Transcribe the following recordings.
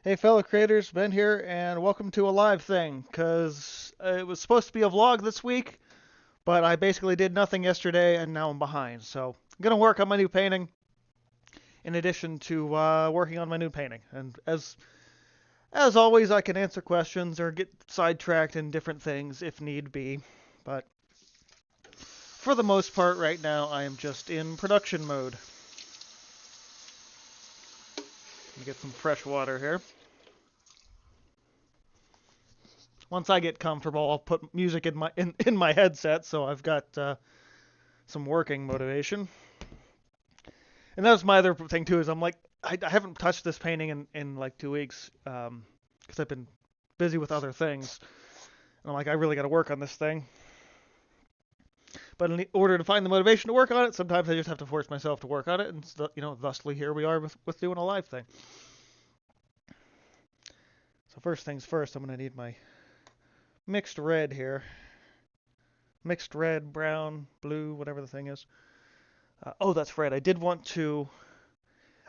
Hey, fellow creators, Ben here, and welcome to a live thing. Cause it was supposed to be a vlog this week, but I basically did nothing yesterday, and now I'm behind. So I'm gonna work on my new painting, in addition to working on my new painting. And as always, I can answer questions or get sidetracked in different things if need be. But for the most part, right now, I am just in production mode. Let me get some fresh water here. Once I get comfortable, I'll put music in my headset, so I've got some working motivation. And that was my other thing too. Is I'm like I haven't touched this painting in like 2 weeks because I've been busy with other things. And I'm like I really got to work on this thing. But in order to find the motivation to work on it, sometimes I just have to force myself to work on it. And thusly here we are with doing a live thing. So first things first, I'm gonna need my mixed red here. Mixed red, brown, blue, whatever the thing is. Oh, that's right. I did want to.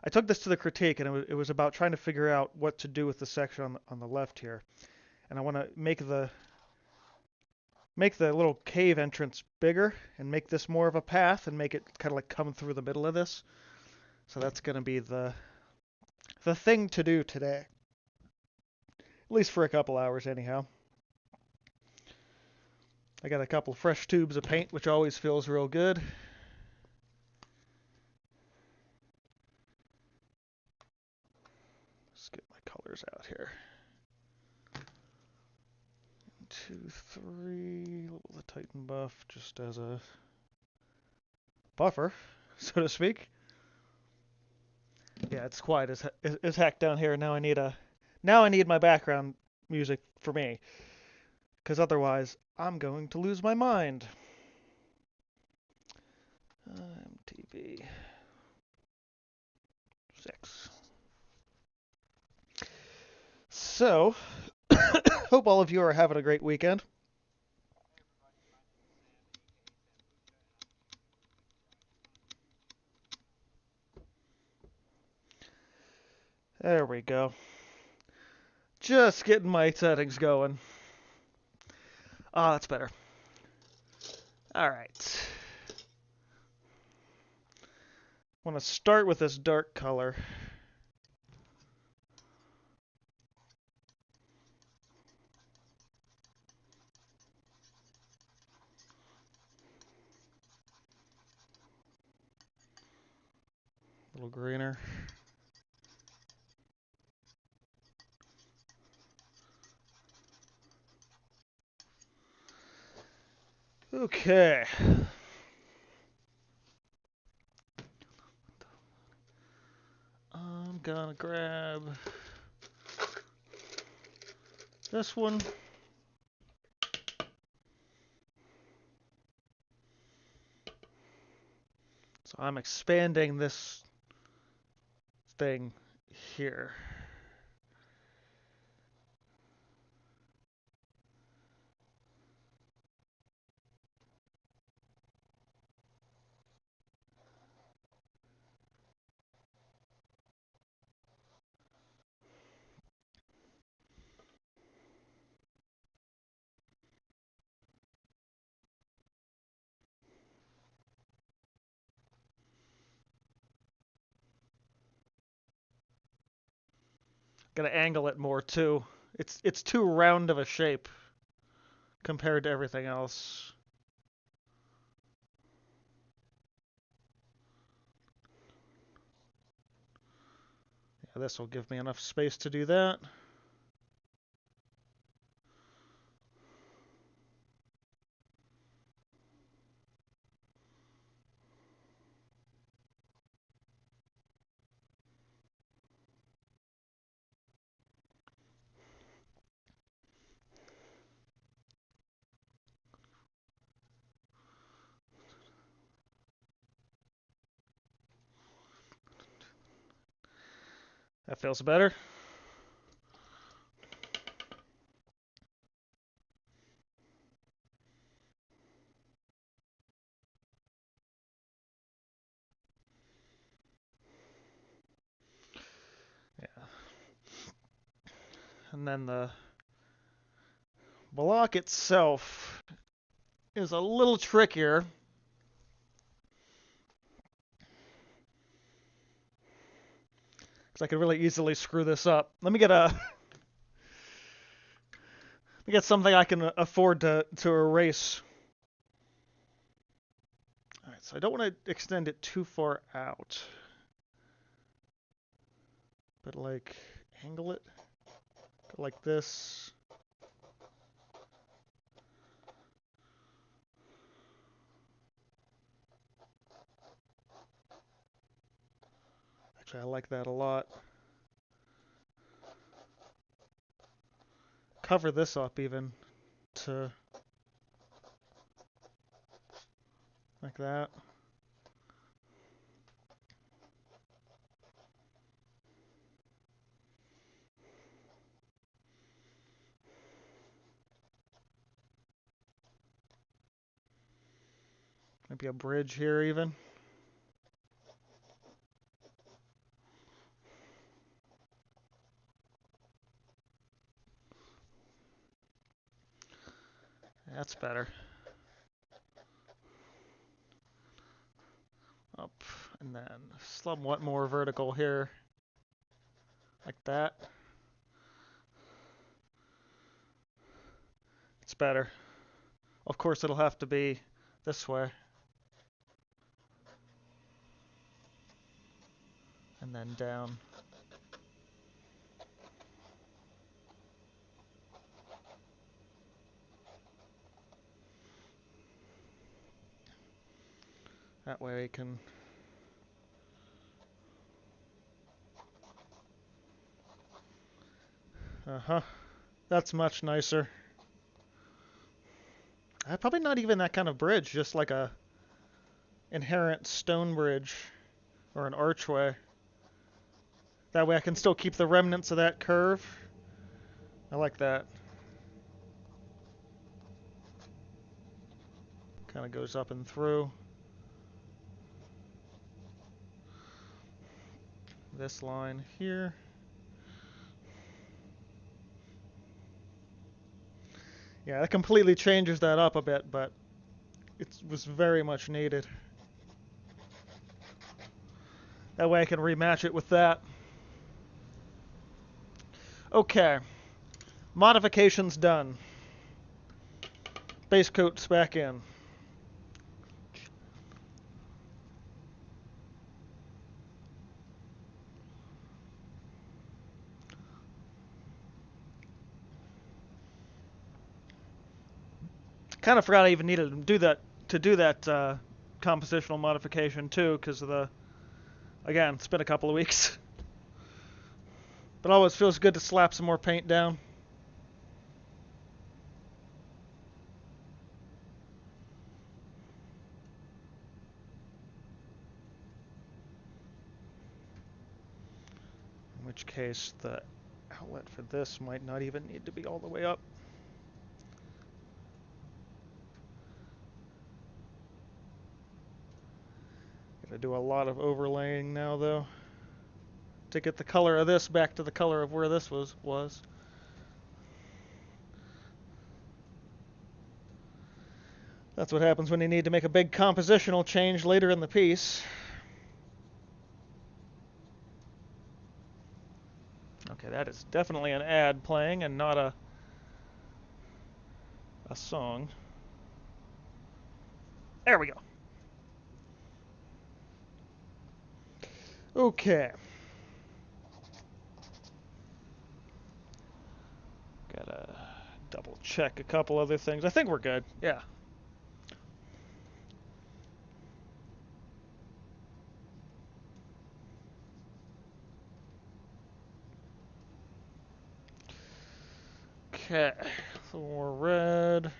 I took this to the critique, and it was about trying to figure out what to do with the section on the left here. And I want to make the little cave entrance bigger and make this more of a path and make it kind of like come through the middle of this. So that's going to be the thing to do today. At least for a couple hours anyhow. I got a couple fresh tubes of paint, which always feels real good. Let's get my colors out here. 2, 3, the Titan buff just as a buffer, so to speak. Yeah, it's quiet as heck down here. Now I need my background music for me, because otherwise I'm going to lose my mind. MTV 6. So, hope all of you are having a great weekend. There we go. Just getting my settings going. Ah, that's better. All right. I want to start with this dark color. A little greener. Okay. I'm gonna grab this one. So I'm expanding this thing here. Gotta angle it more too. It's too round of a shape compared to everything else. Yeah, this will give me enough space to do that. That feels better. Yeah. And then the block itself is a little trickier. Because I could really easily screw this up. Let me get something I can afford to erase. Alright, so I don't want to extend it too far out. But like, angle it. Go like this. Actually, I like that a lot. Cover this up even to like that. Maybe a bridge here even. That's better. Up, and then somewhat more vertical here. Like that. It's better. Of course, it'll have to be this way. And then down. That way we can... Uh-huh. That's much nicer. Probably not even that kind of bridge, just like a inherent stone bridge or an archway. That way I can still keep the remnants of that curve. I like that. Kind of goes up and through. This line here. Yeah, that completely changes that up a bit, but it was very much needed. That way I can rematch it with that. Okay. Modifications done. Base coat's back in. Kind of forgot I even needed to do that compositional modification too, because of the... Again, it's been a couple of weeks. But always feels good to slap some more paint down. In which case, the outlet for this might not even need to be all the way up. Gotta do a lot of overlaying now, though, to get the color of this back to the color of where this was. That's what happens when you need to make a big compositional change later in the piece. Okay, that is definitely an ad playing and not a song. There we go. Okay. Gotta double check a couple other things. I think we're good. Yeah. Okay. Some more red.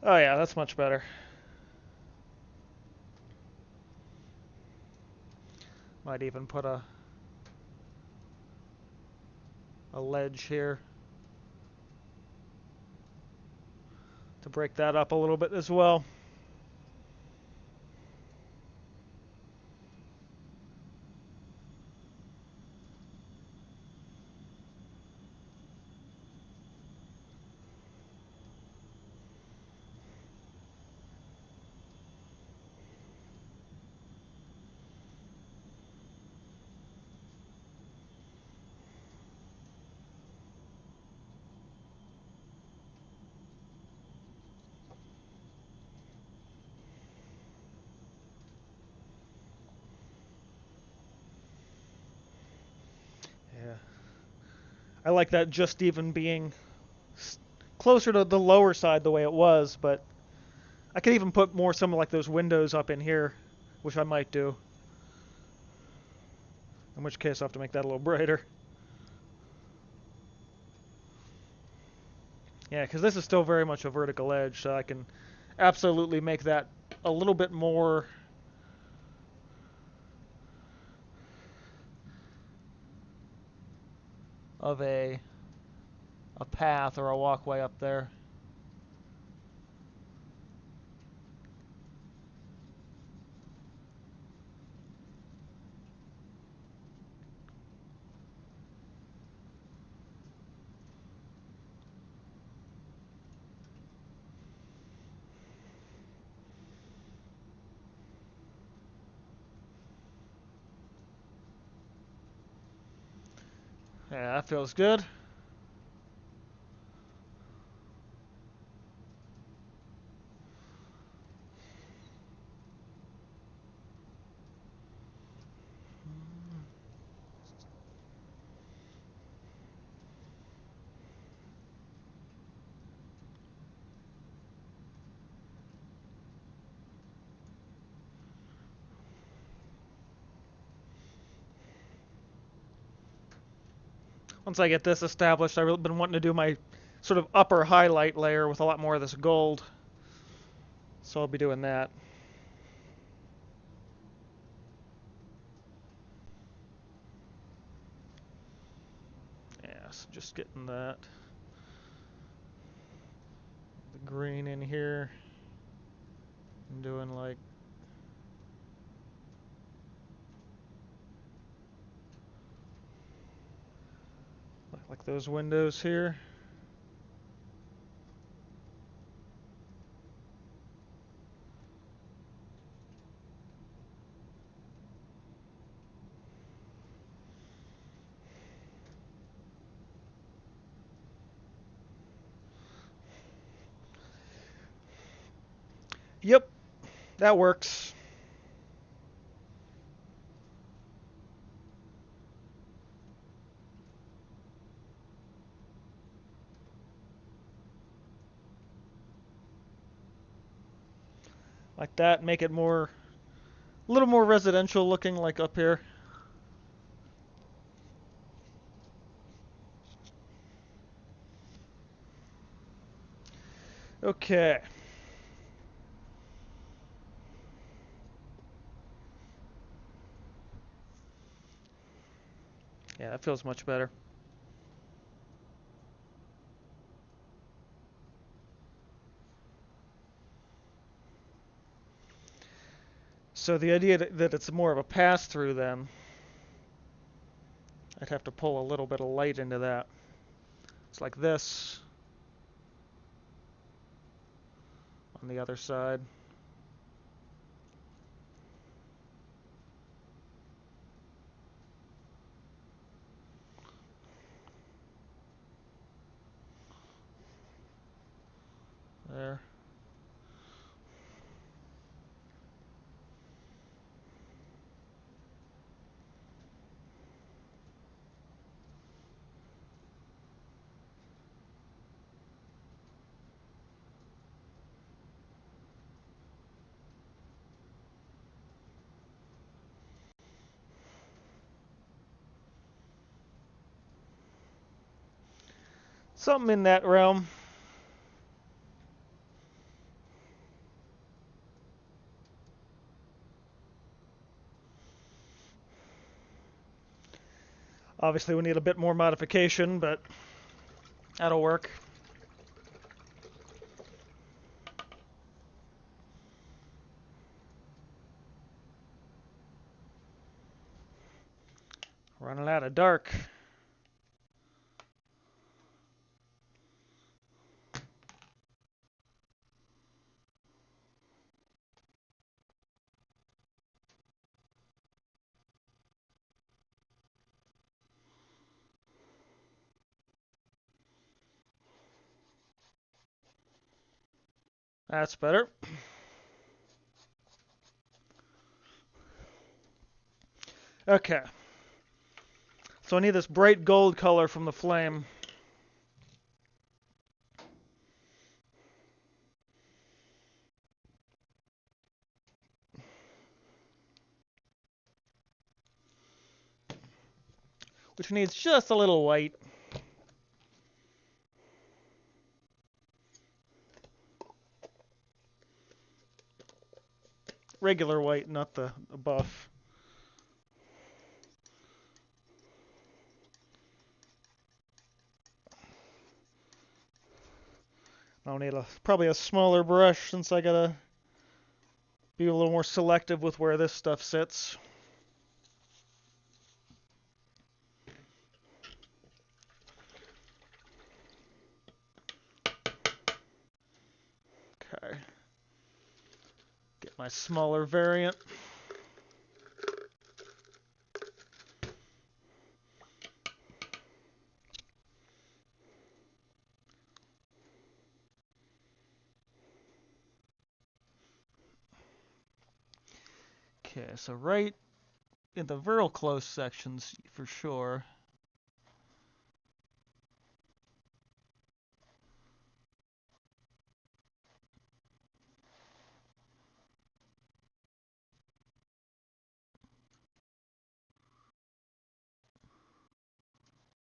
Oh yeah, that's much better. Might even put a ledge here. to break that up a little bit as well. Yeah. I like that just even being closer to the lower side the way it was, but I could even put more some of like those windows up in here, which I might do. In which case I'll have to make that a little brighter. Yeah, because this is still very much a vertical edge, so I can absolutely make that a little bit more of a path or a walkway up there. Yeah, that feels good. Once I get this established, I've been wanting to do my sort of upper highlight layer with a lot more of this gold. So I'll be doing that. Yeah, so just getting the green in here. And doing like those windows here. Yep, that works. Like that, make it more, a little more residential looking, like up here. Okay. Yeah, that feels much better. So the idea that it's more of a pass-through then, I'd have to pull a little bit of light into that. It's like this on the other side. There. Something in that realm. Obviously we need a bit more modification, but that'll work. Running out of dark. That's better. Okay. So I need this bright gold color from the flame. Which needs just a little white. Regular white, not the buff. I'll need probably a smaller brush since I gotta be a little more selective with where this stuff sits. Okay. Get my smaller variant. Okay, so right in the real close sections for sure.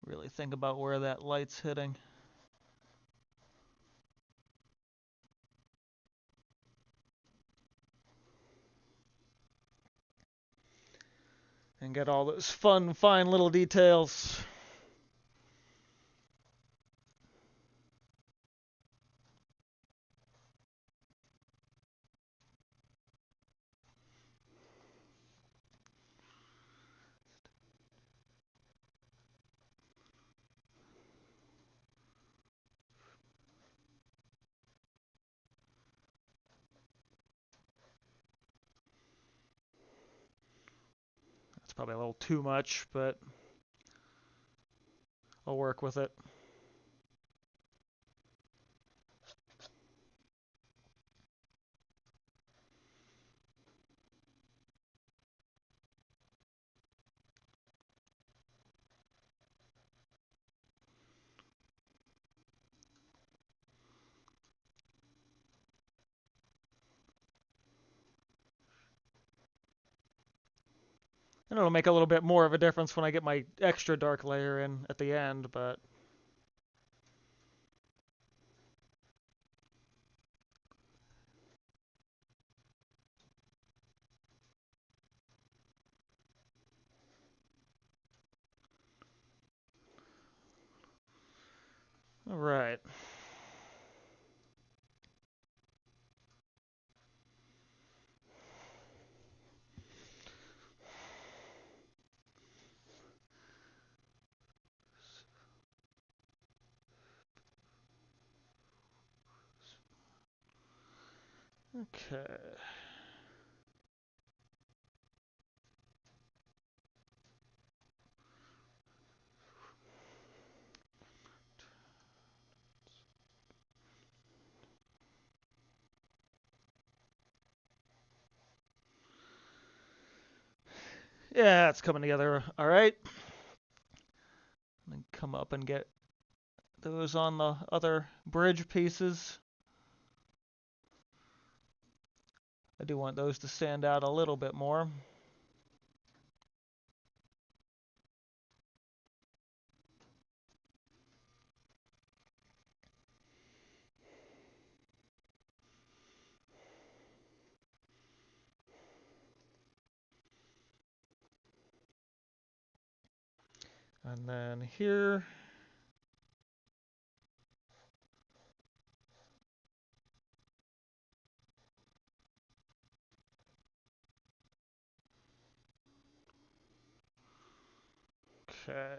Really think about where that light's hitting. And get all those fun, fine little details. That's probably a little too much, but I'll work with it. And it'll make a little bit more of a difference when I get my extra dark layer in at the end, but all right. Okay. Yeah, it's coming together all right. And then come up and get those on the other bridge pieces. I do want those to stand out a little bit more. And then here, Okay.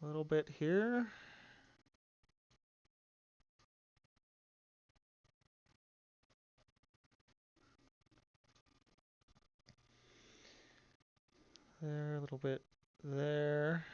A little bit here. There, a little bit there.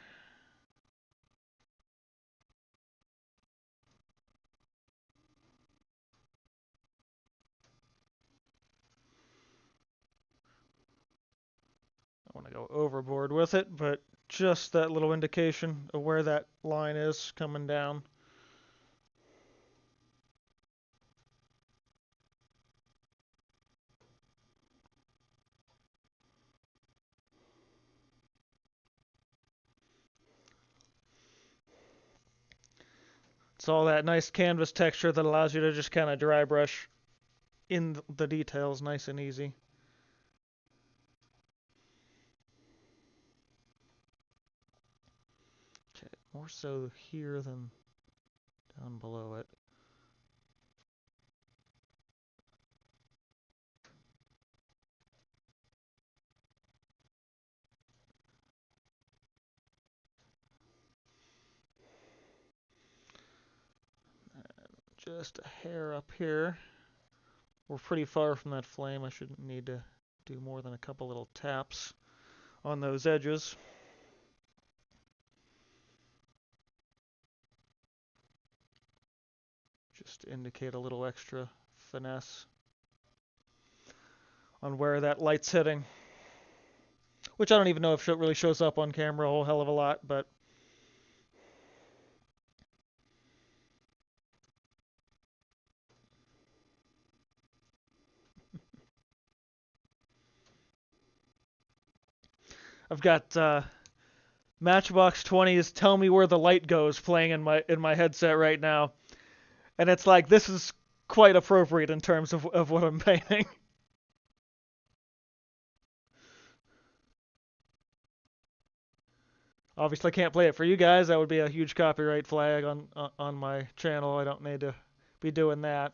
I want to go overboard with it, but just that little indication of where that line is coming down. It's all that nice canvas texture that allows you to just kind of dry brush in the details nice and easy. Okay, more so here than down below it. Just a hair up here. We're pretty far from that flame. I shouldn't need to do more than a couple little taps on those edges. Just to indicate a little extra finesse on where that light's hitting. Which I don't even know if it really shows up on camera a whole hell of a lot, but I've got Matchbox 20's "Tell Me Where the Light Goes" playing in my headset right now, and it's like this is quite appropriate in terms of what I'm painting. Obviously, I can't play it for you guys. That would be a huge copyright flag on my channel. I don't need to be doing that.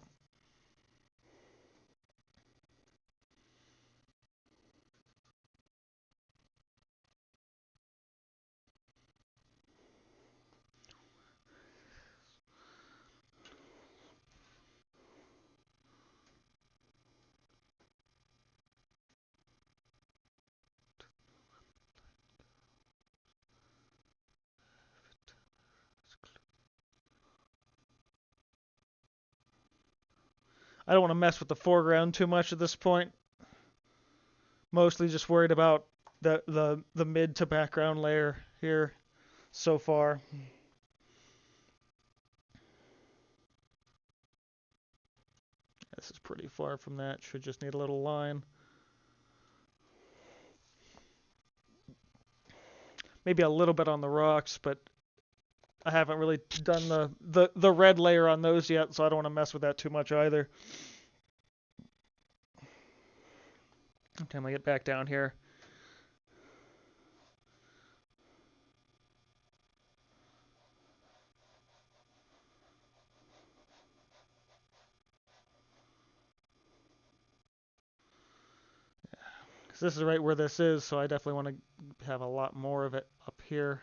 I don't want to mess with the foreground too much at this point. Mostly just worried about the mid to background layer here so far. This is pretty far from that. Should just need a little line. Maybe a little bit on the rocks, but I haven't really done the red layer on those yet, so I don't want to mess with that too much either. Time I get back down here. Because this is right where this is, so I definitely want to have a lot more of it up here.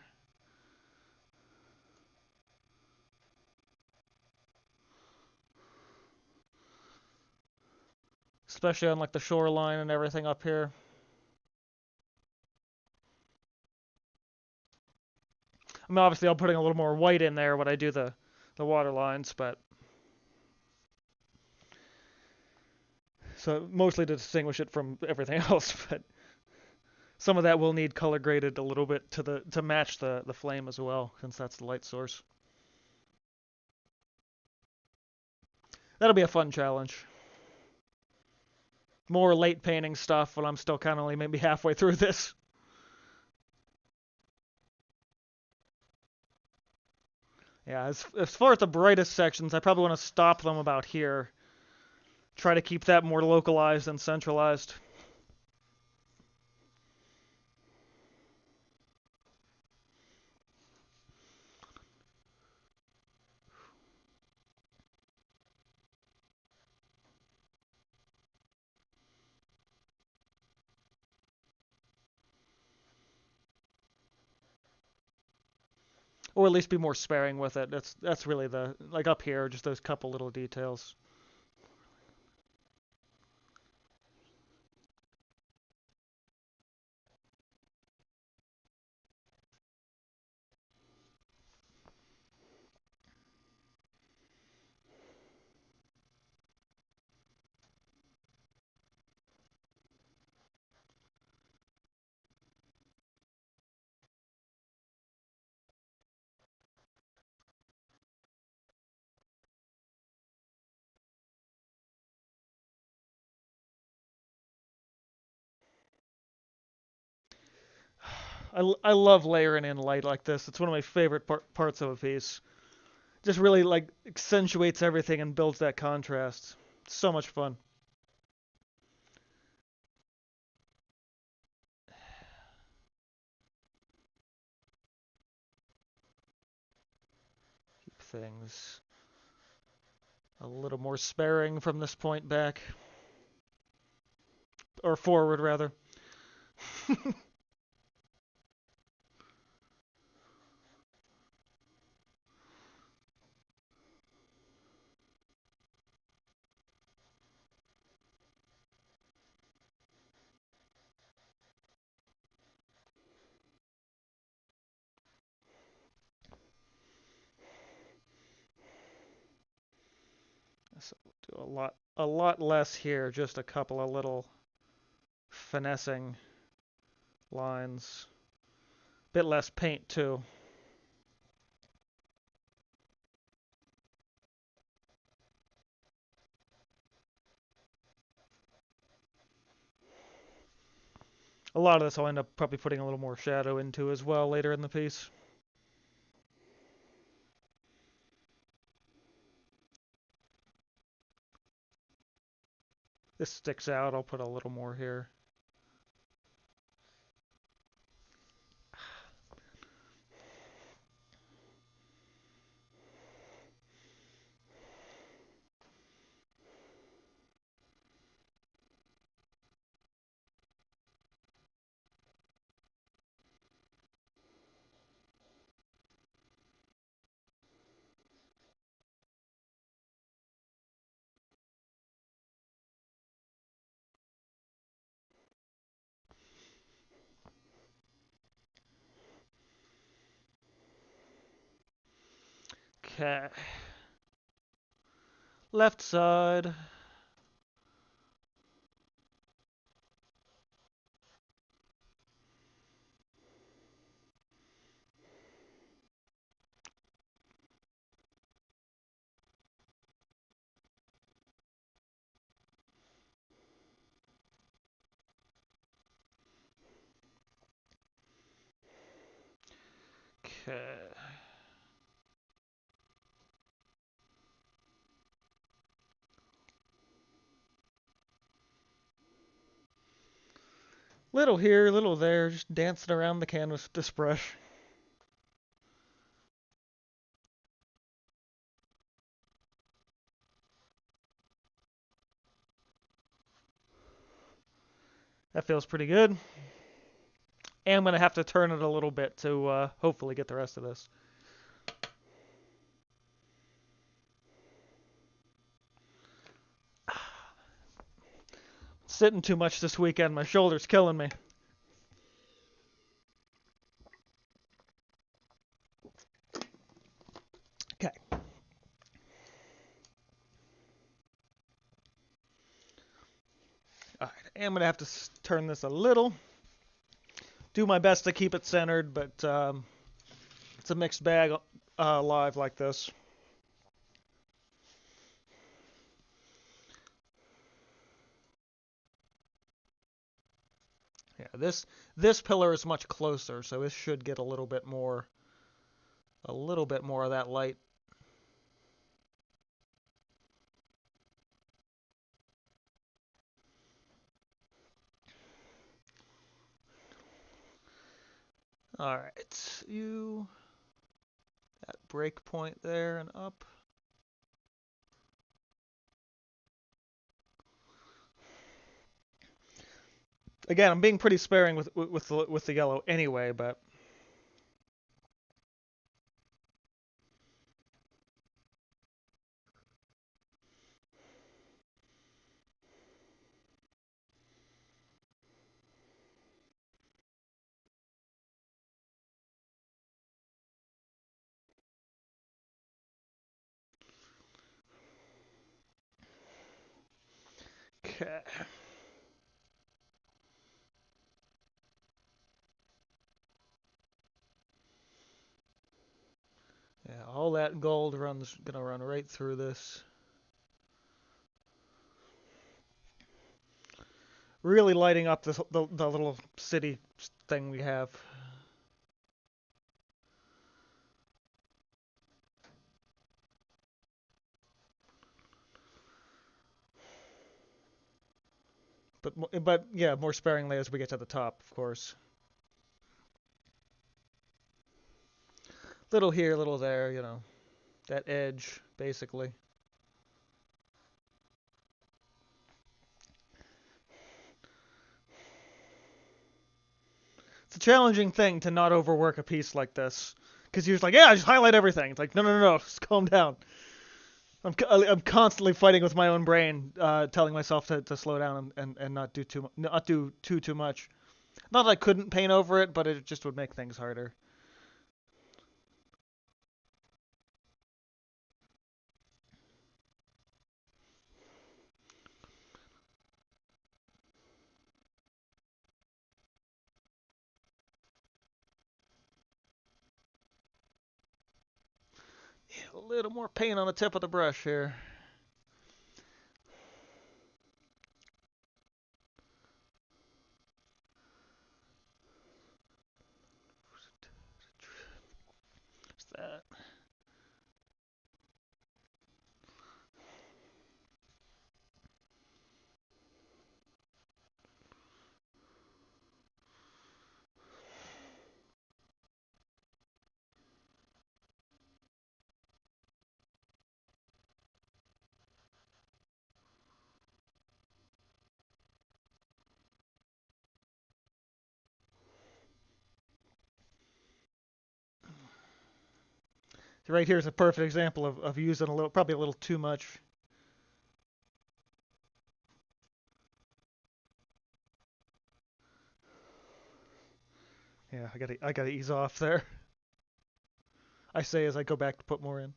Especially on like the shoreline and everything up here. I mean, obviously I'm putting a little more white in there when I do the water lines, but so mostly to distinguish it from everything else, but some of that will need color graded a little bit to match the flame as well, since that's the light source. That'll be a fun challenge. More late painting stuff when I'm still kind of only maybe halfway through this. Yeah, as far as the brightest sections, I probably want to stop them about here. Try to keep that more localized and centralized. or at least be more sparing with it. That's really the like up here, just those couple little details. I love layering in light like this. It's one of my favorite parts of a piece. Just really like accentuates everything and builds that contrast. So much fun. Keep things a little more sparing from this point back, or forward rather. So do a lot less here. Just a couple of little finessing lines. Bit less paint too. A lot of this I'll end up probably putting a little more shadow into as well later in the piece. This sticks out. I'll put a little more here. Okay. Left side. Okay. Little here, little there, just dancing around the canvas with this brush. That feels pretty good. And I'm going to have to turn it a little bit to hopefully get the rest of this. Sitting too much this weekend. My shoulder's killing me. Okay. All right. I'm going to have to turn this a little. Do my best to keep it centered, but it's a mixed bag live like this. Yeah, this pillar is much closer, so this should get a little bit more of that light. All right, you that break point there and up. Again, I'm being pretty sparing with the yellow anyway, but Okay. Yeah, all that gold runs gonna run right through this. Really lighting up the little city thing we have. But yeah, more sparingly as we get to the top, of course. Little here, little there, you know, that edge basically. It's a challenging thing to not overwork a piece like this, because you're just like, yeah, just highlight everything. It's like, no, no, no, no, just calm down. I'm constantly fighting with my own brain, telling myself to slow down and not do too much. Not that I couldn't paint over it, but it just would make things harder. Yeah, a little more paint on the tip of the brush here. What's that? Right here is a perfect example of using probably a little too much. Yeah, I gotta ease off there. I say as I go back to put more in.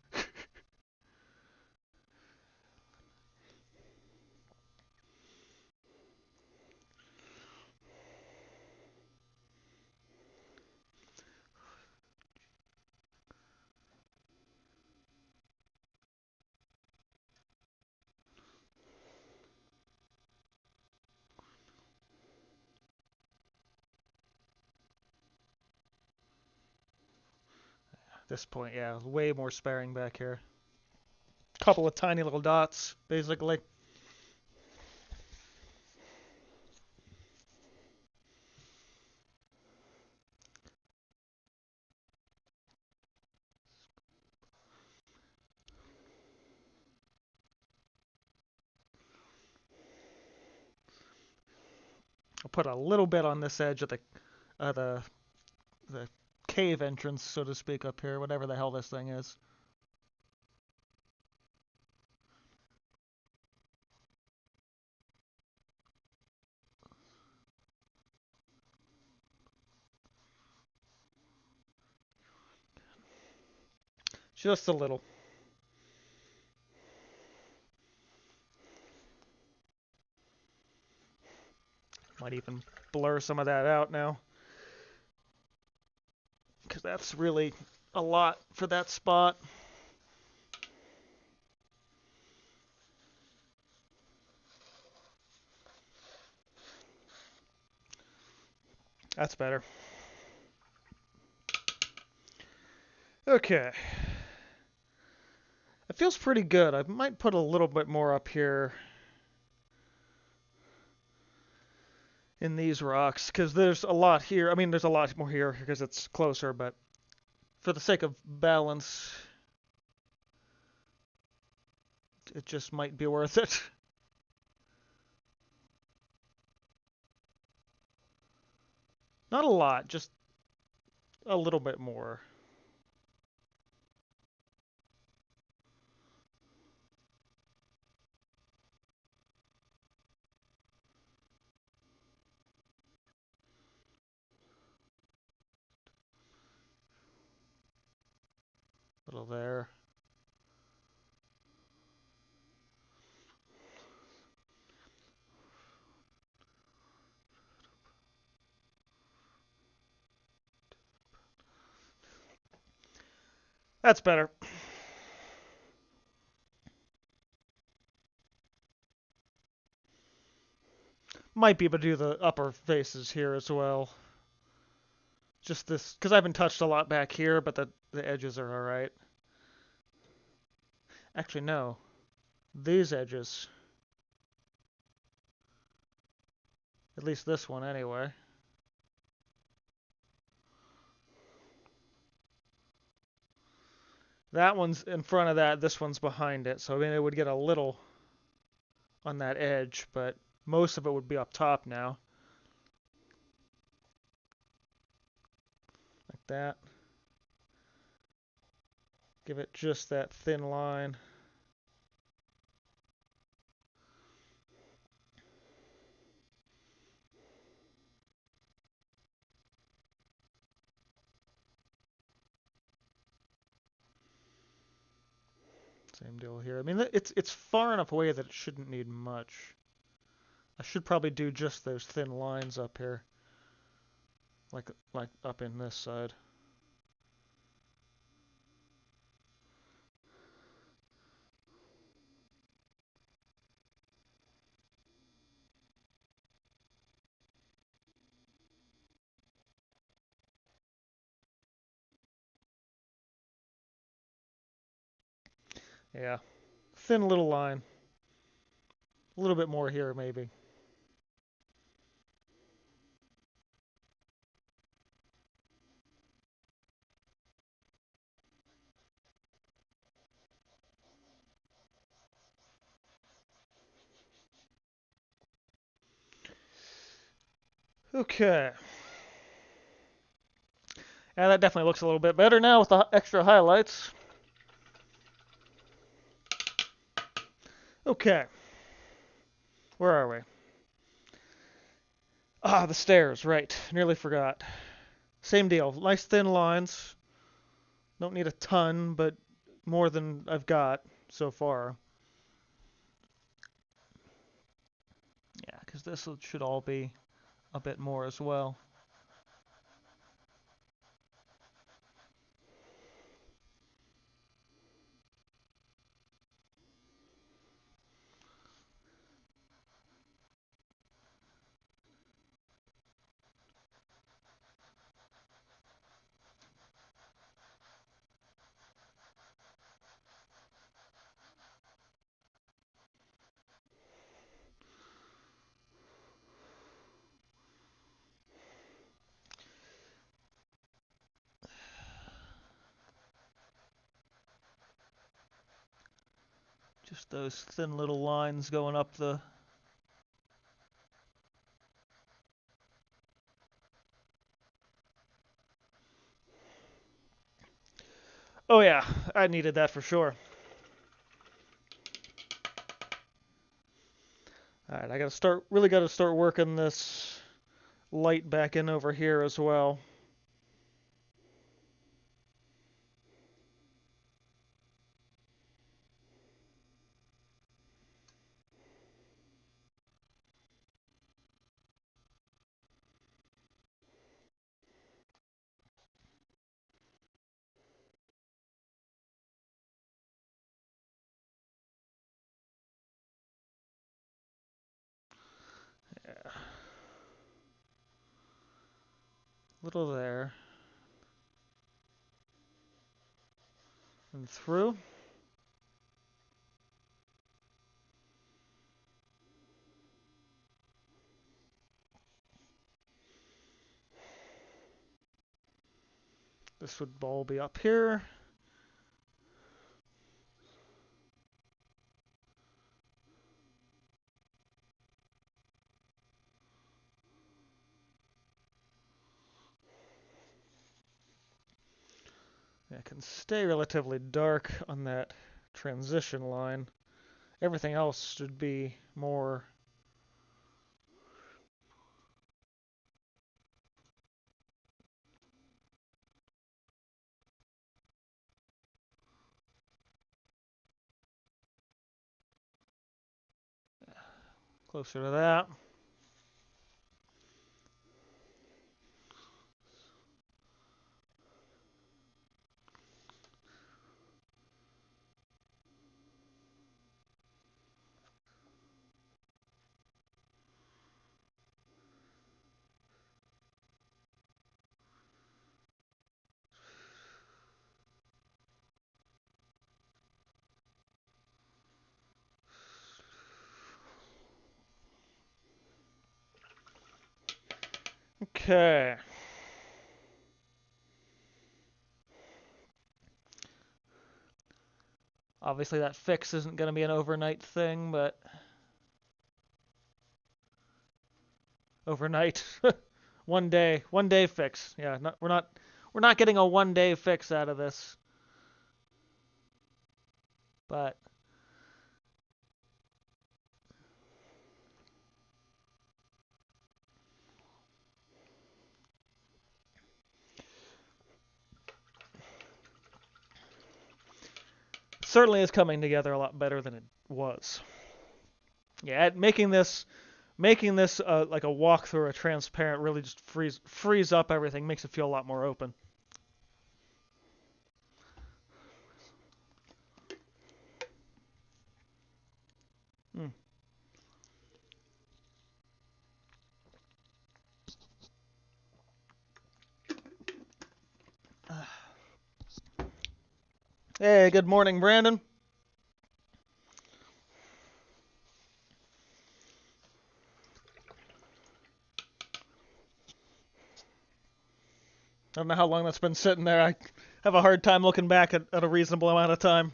At this point, yeah, way more sparing back here. Couple of tiny little dots, basically. I'll put a little bit on this edge of uh, the the cave entrance, so to speak, up here, whatever the hell this thing is. Just a little. Might even blur some of that out now, because that's really a lot for that spot. That's better. Okay. It feels pretty good. I might put a little bit more up here in these rocks, because there's a lot here. I mean, there's a lot more here because it's closer, but for the sake of balance, it just might be worth it. Not a lot, just a little bit more. A little there. That's better. Might be able to do the upper faces here as well. Just this, because I haven't touched a lot back here, but the edges are alright. Actually, no. These edges. At least this one, anyway. That one's in front of that, this one's behind it. So, I mean, it would get a little on that edge, but most of it would be up top now. Like that. Give it just that thin line. Same deal here. I mean, it's far enough away that it shouldn't need much. I should probably do just those thin lines up here, like up in this side. Yeah, thin little line. A little bit more here, maybe. Okay. Yeah, that definitely looks a little bit better now with the extra highlights. Okay. Where are we? Ah, the stairs, right. Nearly forgot. Same deal. Nice thin lines. Don't need a ton, but more than I've got so far. Yeah, because this should all be a bit more as well. Just those thin little lines going up the... Oh yeah, I needed that for sure. Alright, really gotta start working this light back in over here as well. Yeah. Little there. And through. This would all be up here. Yeah, it can stay relatively dark on that transition line. Everything else should be more... closer to that. Okay. Obviously that fix isn't going to be an overnight thing, but overnight, one day fix. Yeah, we're not getting a 1 day fix out of this, but it certainly is coming together a lot better than it was. Yeah, making this like a walkthrough, a transparent, really just frees up everything, makes it feel a lot more open. Hmm. Hey, good morning, Brandon. I don't know how long that's been sitting there. I have a hard time looking back at a reasonable amount of time.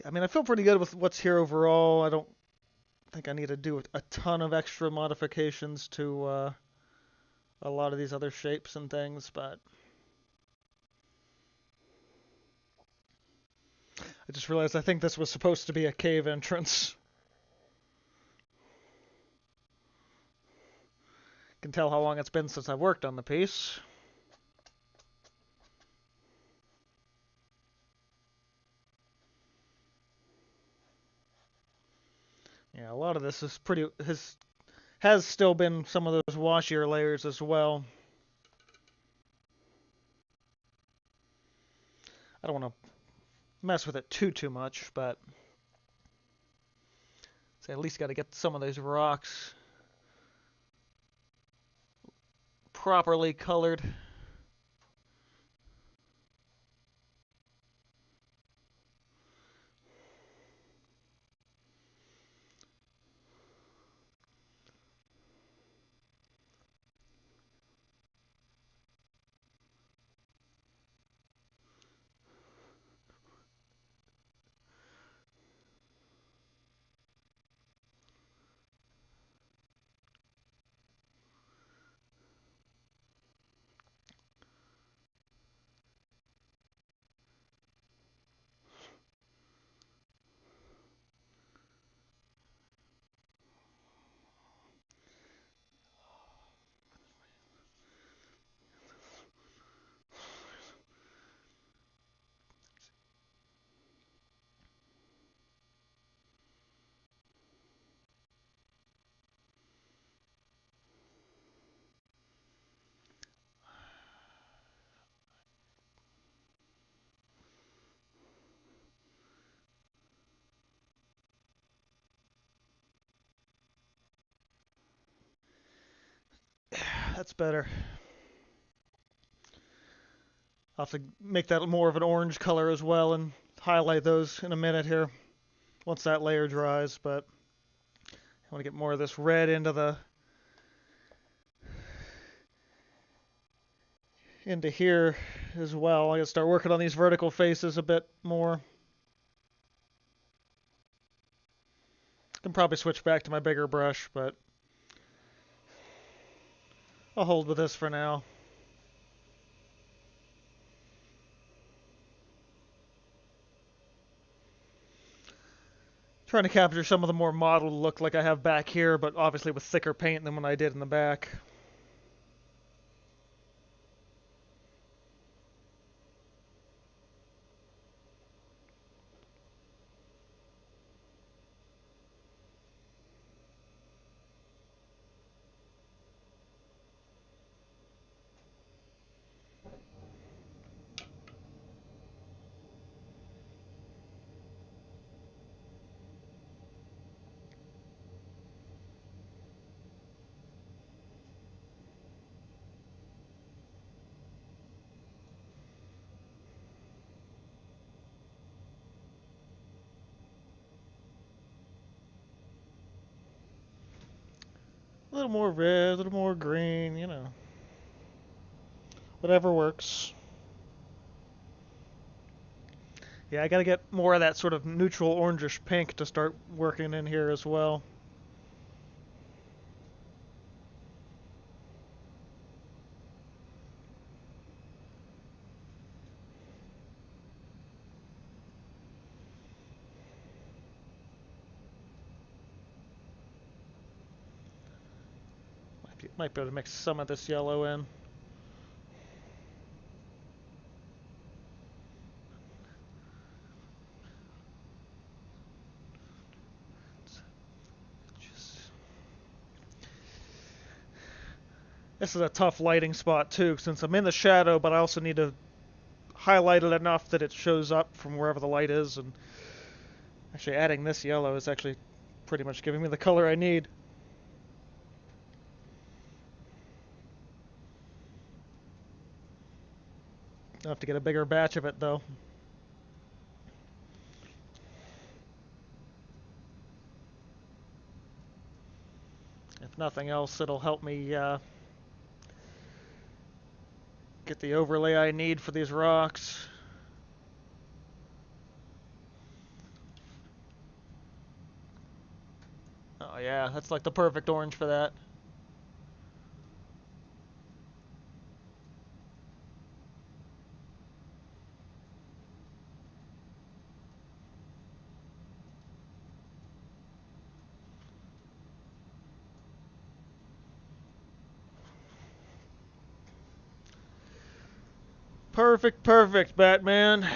I mean, I feel pretty good with what's here overall. I don't think I need to do a ton of extra modifications to a lot of these other shapes and things, but I just realized I think this was supposed to be a cave entrance. Can tell how long it's been since I worked on the piece. Yeah, a lot of this is pretty has still been some of those washier layers as well. I don't want to mess with it too much, but so at least got to get some of those rocks properly colored. That's better. I'll have to make that more of an orange color as well and highlight those in a minute here once that layer dries, but I want to get more of this red into here as well. I gotta start working on these vertical faces a bit more. Can probably switch back to my bigger brush, but I'll hold with this for now. Trying to capture some of the more modeled look like I have back here, but obviously with thicker paint than what I did in the back. little more red, a little more green, you know. Whatever works. Yeah, I gotta get more of that sort of neutral orangish pink to start working in here as well. Might be able to mix some of this yellow in. This is a tough lighting spot too, since I'm in the shadow, but I also need to highlight it enough that it shows up from wherever the light is. And actually adding this yellow is actually pretty much giving me the color I need. I'll have to get a bigger batch of it though. If nothing else, it'll help me get the overlay I need for these rocks. Oh yeah, that's like the perfect orange for that. Perfect, perfect, Batman.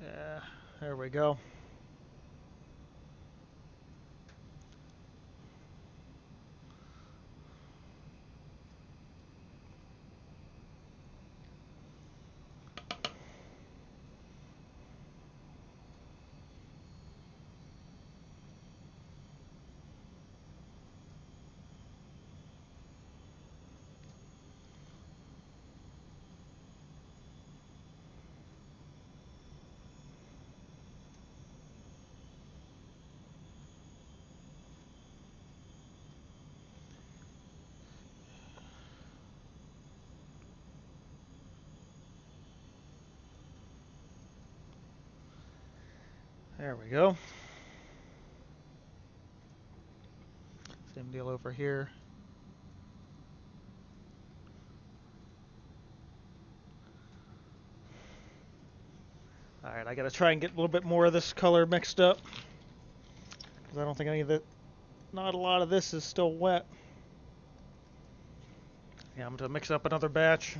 Yeah, there we go. There we go. Same deal over here. Alright, I gotta try and get a little bit more of this color mixed up. Because I don't think any of it, not a lot of this is still wet. Yeah, I'm gonna mix up another batch.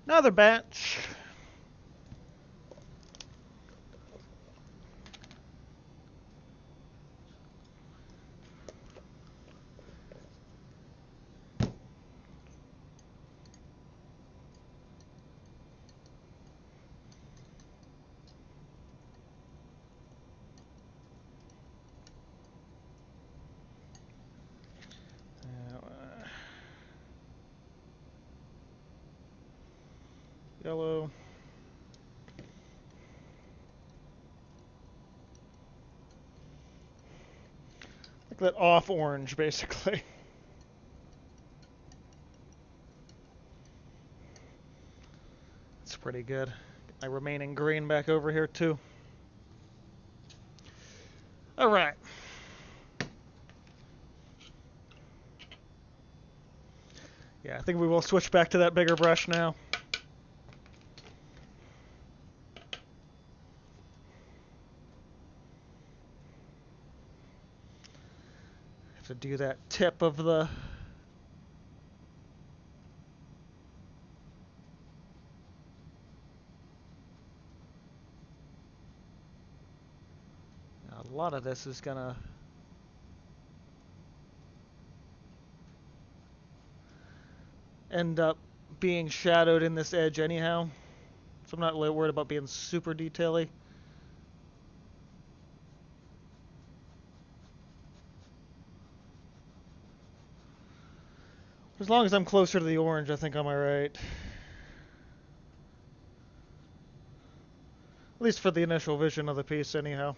Another batch. Yellow. Like that off orange, basically. It's pretty good. Get my remaining green back over here too. Alright. Yeah, I think we will switch back to that bigger brush now. Have to do that tip of the... A lot of this is gonna end up being shadowed in this edge anyhow, so I'm not really worried about being super detaily. As long as I'm closer to the orange, I think I'm alright. At least for the initial vision of the piece, anyhow.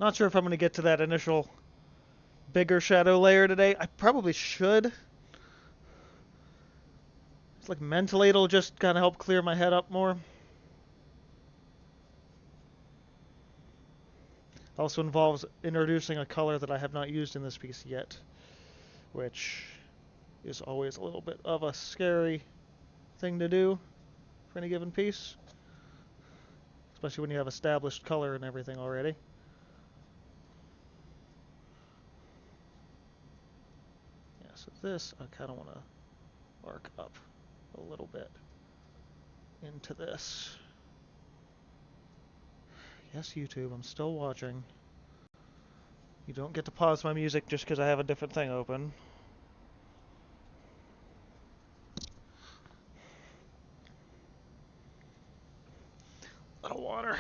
Not sure if I'm going to get to that initial bigger shadow layer today. I probably should. It's like mentally it'll just kind of help clear my head up more. Also involves introducing a color that I have not used in this piece yet, which is always a little bit of a scary thing to do for any given piece, especially when you have established color and everything already. Yeah, so this I kind of want to arc up a little bit into this. Yes, YouTube, I'm still watching. You don't get to pause my music just because I have a different thing open. Little water.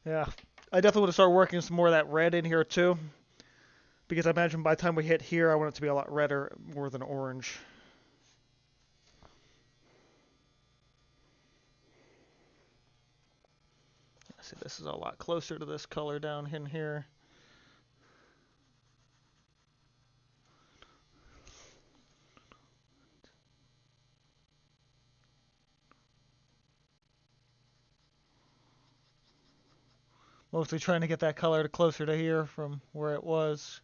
Yeah, I definitely want to start working some more of that red in here too, because I imagine by the time we hit here, I want it to be a lot redder more than orange. See, this is a lot closer to this color down in here. Mostly trying to get that color to closer to here from where it was.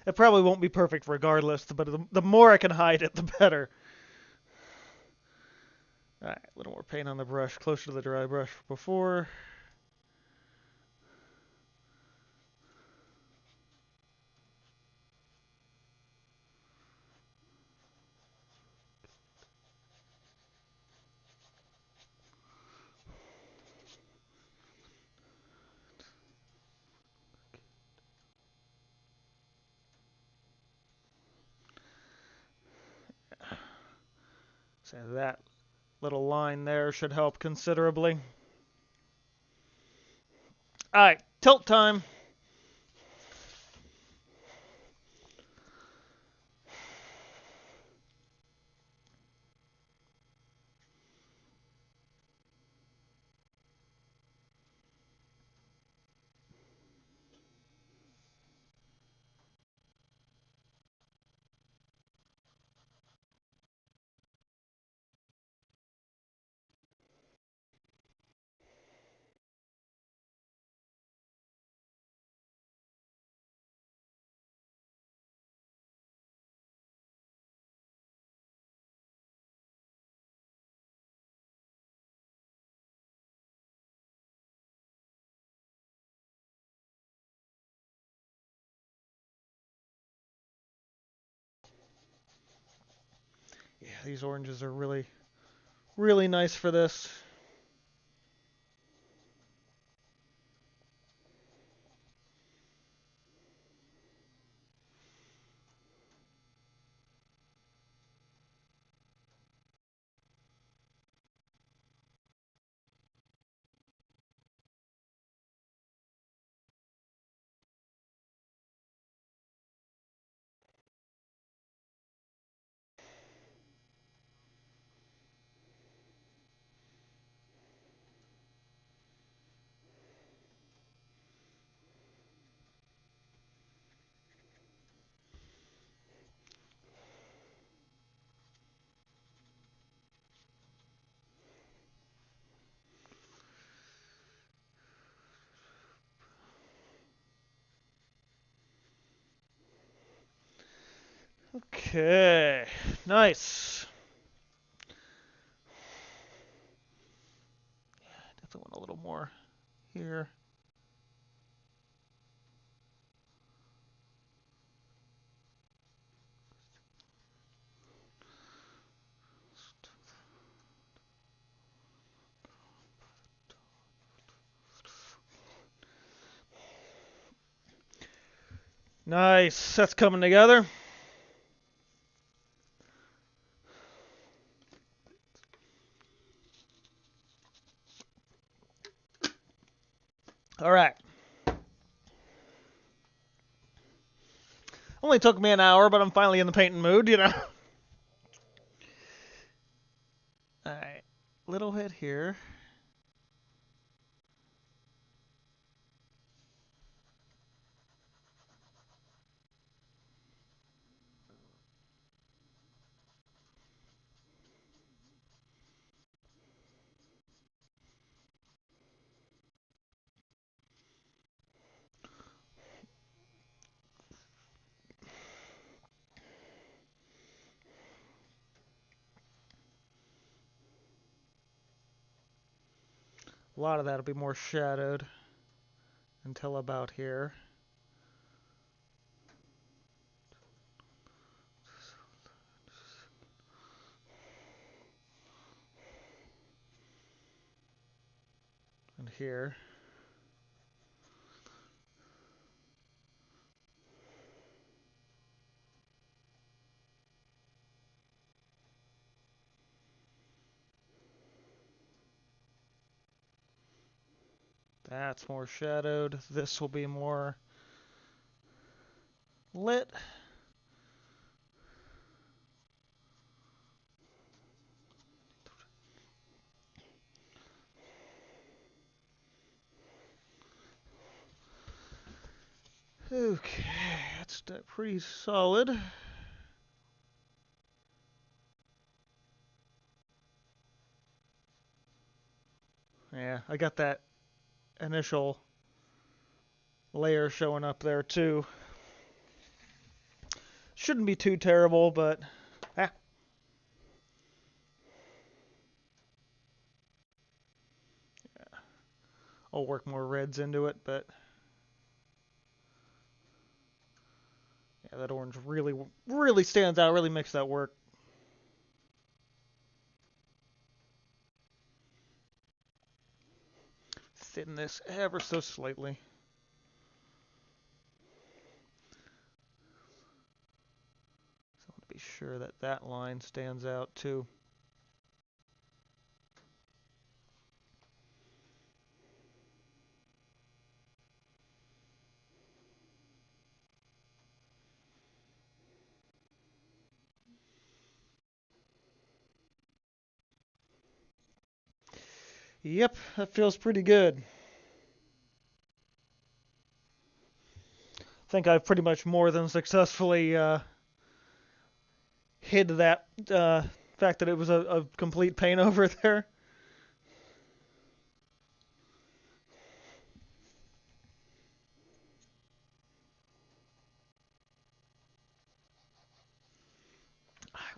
It probably won't be perfect regardless, but the more I can hide it, the better. Alright, a little more paint on the brush, closer to the dry brush before. So that little line there should help considerably. Alright, tilt time. Yeah, these oranges are really, really nice for this. Okay, nice. Definitely want a little more here. Nice, that's coming together. All right. Only took me an hour, but I'm finally in the painting mood, you know. All right, little hit here. A lot of that'll be more shadowed until about here. And here. That's more shadowed. This will be more lit. Okay, that's pretty solid. Yeah, I got that initial layer showing up there too. Shouldn't be too terrible, but ah. I'll work more reds into it, but yeah, that orange really stands out, really makes that work. Thin this ever so slightly. So I want to be sure that that line stands out too. Yep, that feels pretty good. I think I've pretty much more than successfully hid that fact that it was a complete paint over there.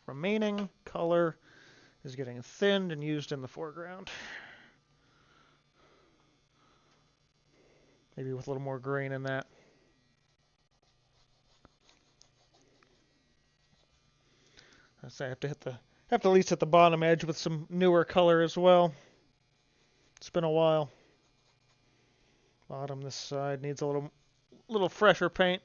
Remaining color is getting thinned and used in the foreground. Maybe with a little more grain in that. So I have to at least hit the bottom edge with some newer color as well. It's been a while. Bottom this side needs a little fresher paint.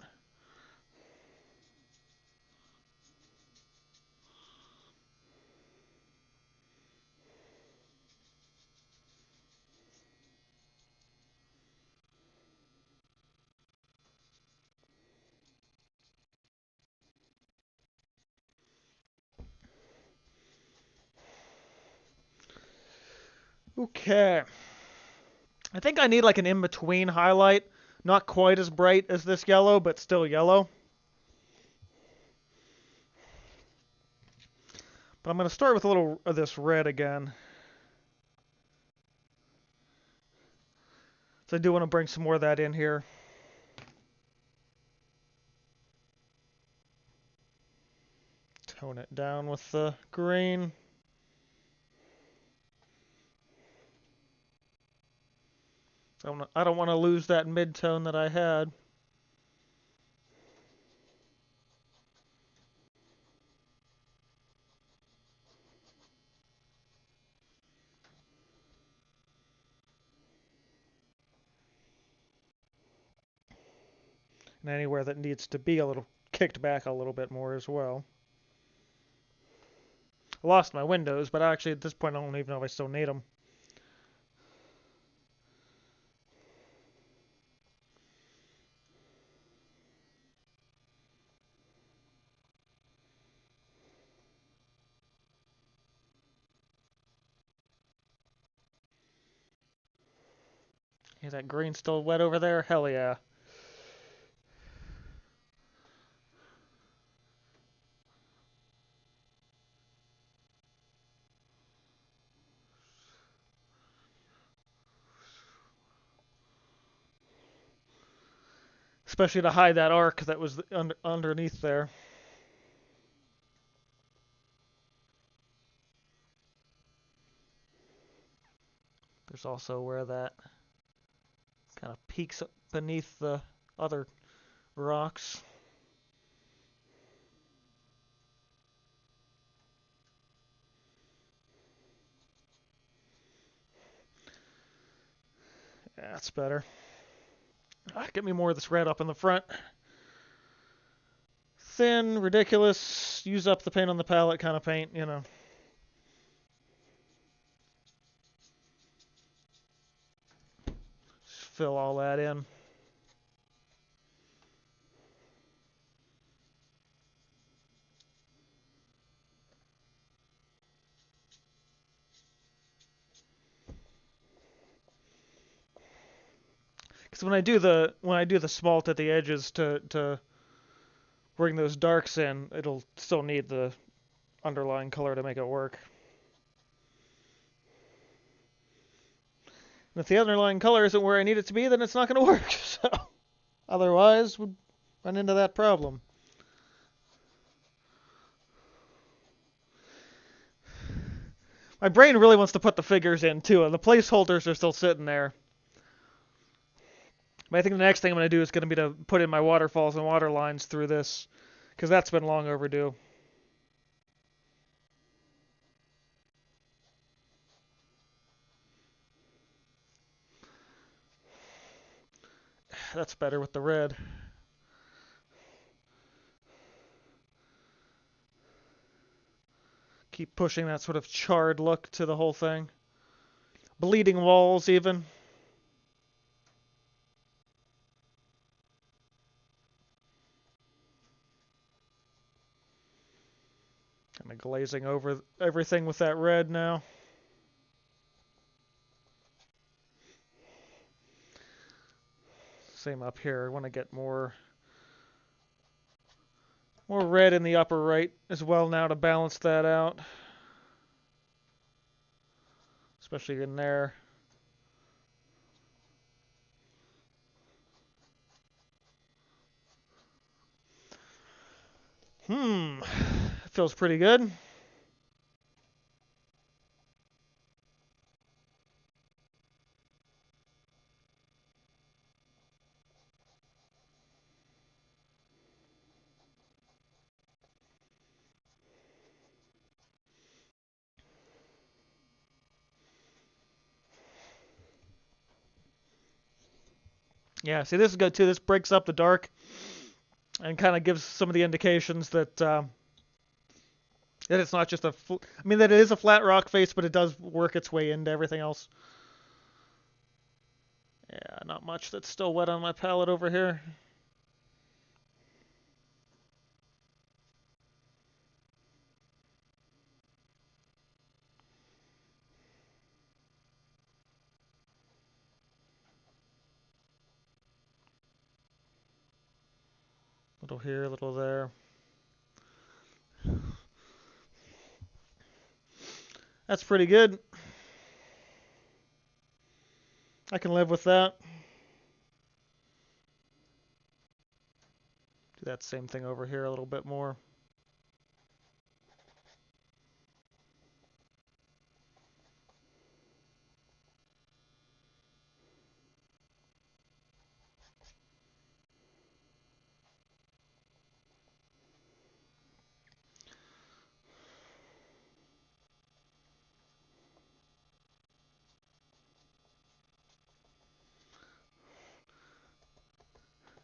Okay. I think I need like an in-between highlight. Not quite as bright as this yellow, but still yellow. But I'm going to start with a little of this red again. So I do want to bring some more of that in here. Tone it down with the green. I don't want to lose that mid-tone that I had. And anywhere that needs to be a little kicked back a little bit more as well. I lost my windows, but actually at this point I don't even know if I still need them. Is that green still wet over there? Hell yeah. Especially to hide that arc that was underneath there. There's also where that kind of peeks beneath the other rocks. Yeah, that's better. Get me more of this red up in the front. Thin, ridiculous, use up the paint on the palette kind of paint, you know. Just fill all that in. Because when I do the smalt at the edges to bring those darks in, it'll still need the underlying color to make it work. And if the underlying color isn't where I need it to be, then it's not going to work. So otherwise, we'd run into that problem. My brain really wants to put the figures in too, and the placeholders are still sitting there. But I think the next thing I'm going to do is going to be to put in my waterfalls and water lines through this, because that's been long overdue. That's better with the red. Keep pushing that sort of charred look to the whole thing. Bleeding walls, even. Kind of glazing over everything with that red now. Same up here. I want to get more red in the upper right as well now to balance that out. Especially in there. Feels pretty good. Yeah, see, this is good too. This breaks up the dark and kind of gives some of the indications that that it's not just a. I mean, that it is a flat rock face, but it does work its way into everything else. Yeah, not much that's still wet on my palette over here. Little here, little there. That's pretty good. I can live with that. Do that same thing over here a little bit more.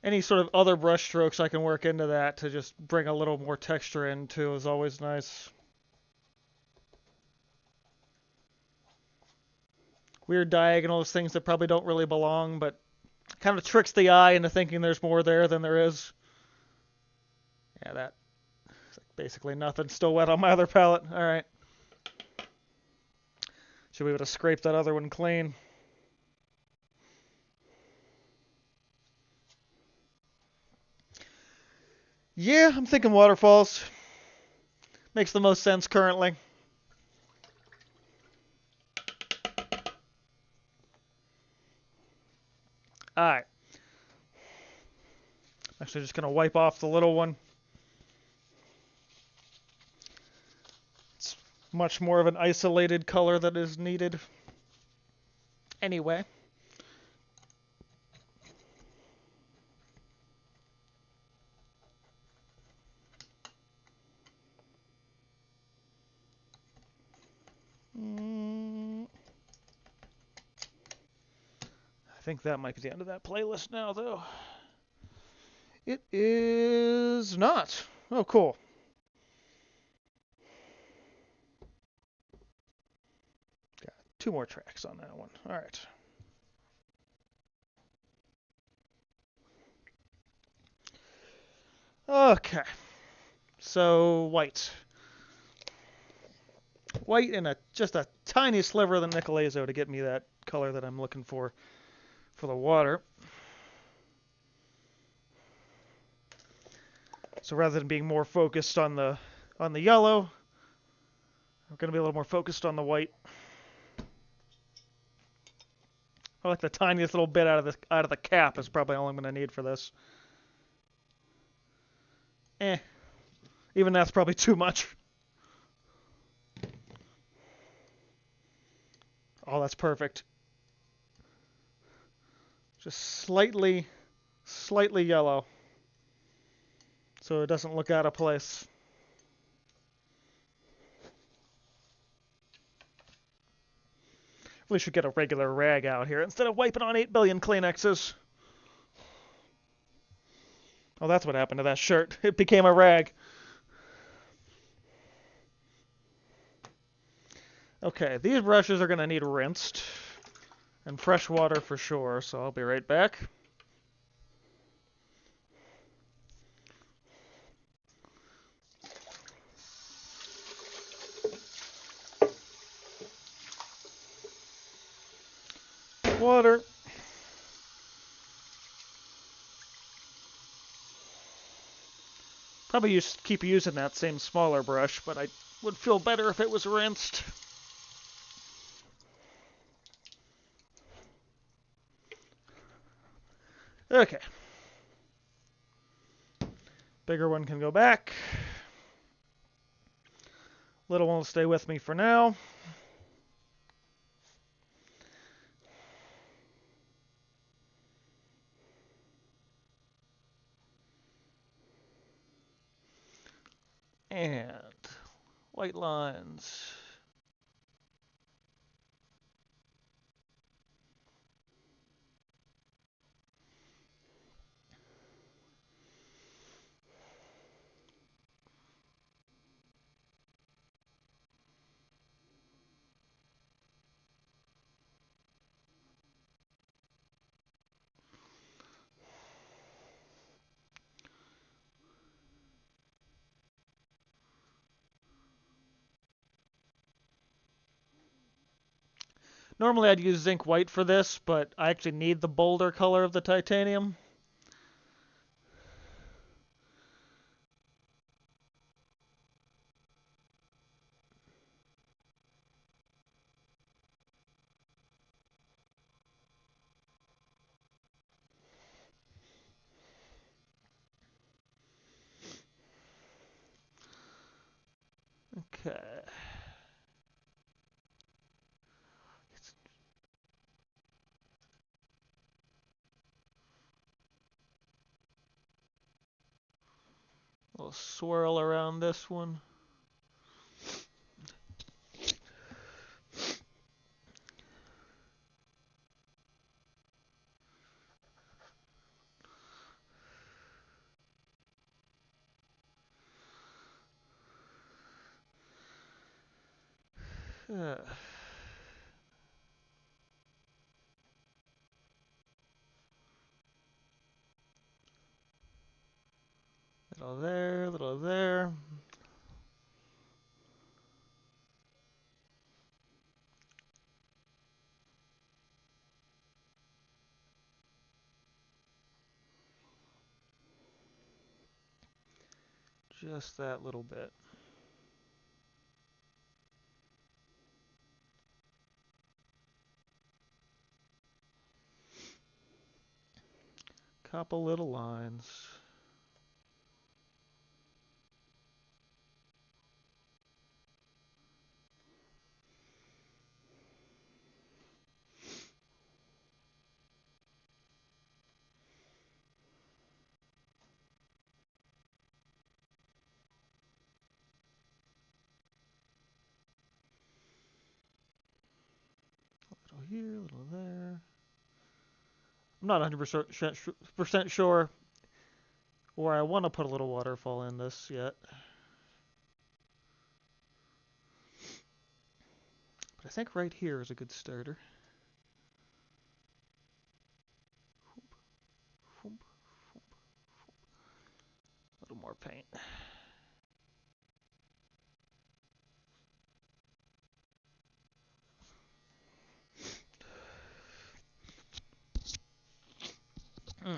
Any sort of other brush strokes I can work into that to just bring a little more texture into is always nice. Weird diagonals, things that probably don't really belong, but kind of tricks the eye into thinking there's more there than there is. Yeah, that basically nothing. Still wet on my other palette. All right. Should be able to scrape that other one clean. Yeah, I'm thinking waterfalls. Makes the most sense currently. Alright. Actually, just going to wipe off the little one. It's much more of an isolated color that is needed. Anyway. I think that might be the end of that playlist now, though. It is not. Oh, cool. Got 2 more tracks on that one. All right. Okay. So, white. White and just a tiny sliver of the nickel azo to get me that color that I'm looking for the water. So rather than being more focused on the yellow, I'm going to be a little more focused on the white. I like the tiniest little bit out of the cap is probably all I'm going to need for this. Even that's probably too much. Oh, that's perfect. Just slightly yellow, so it doesn't look out of place. We should get a regular rag out here instead of wiping on 8 billion Kleenexes. Oh, that's what happened to that shirt. It became a rag. Okay, these brushes are going to need rinsed. And fresh water for sure, so I'll be right back. Water. Probably keep using that same smaller brush, but I would feel better if it was rinsed. Okay. Bigger one can go back. Little one will stay with me for now. And white lines. Normally I'd use zinc white for this, but I actually need the bolder color of the titanium. Okay. A little swirl around this one. Little there, little there. Just that little bit. Couple little lines. Little here, little there. I'm not 100% sure where I want to put a little waterfall in this yet. But I think right here is a good starter. A little more paint. A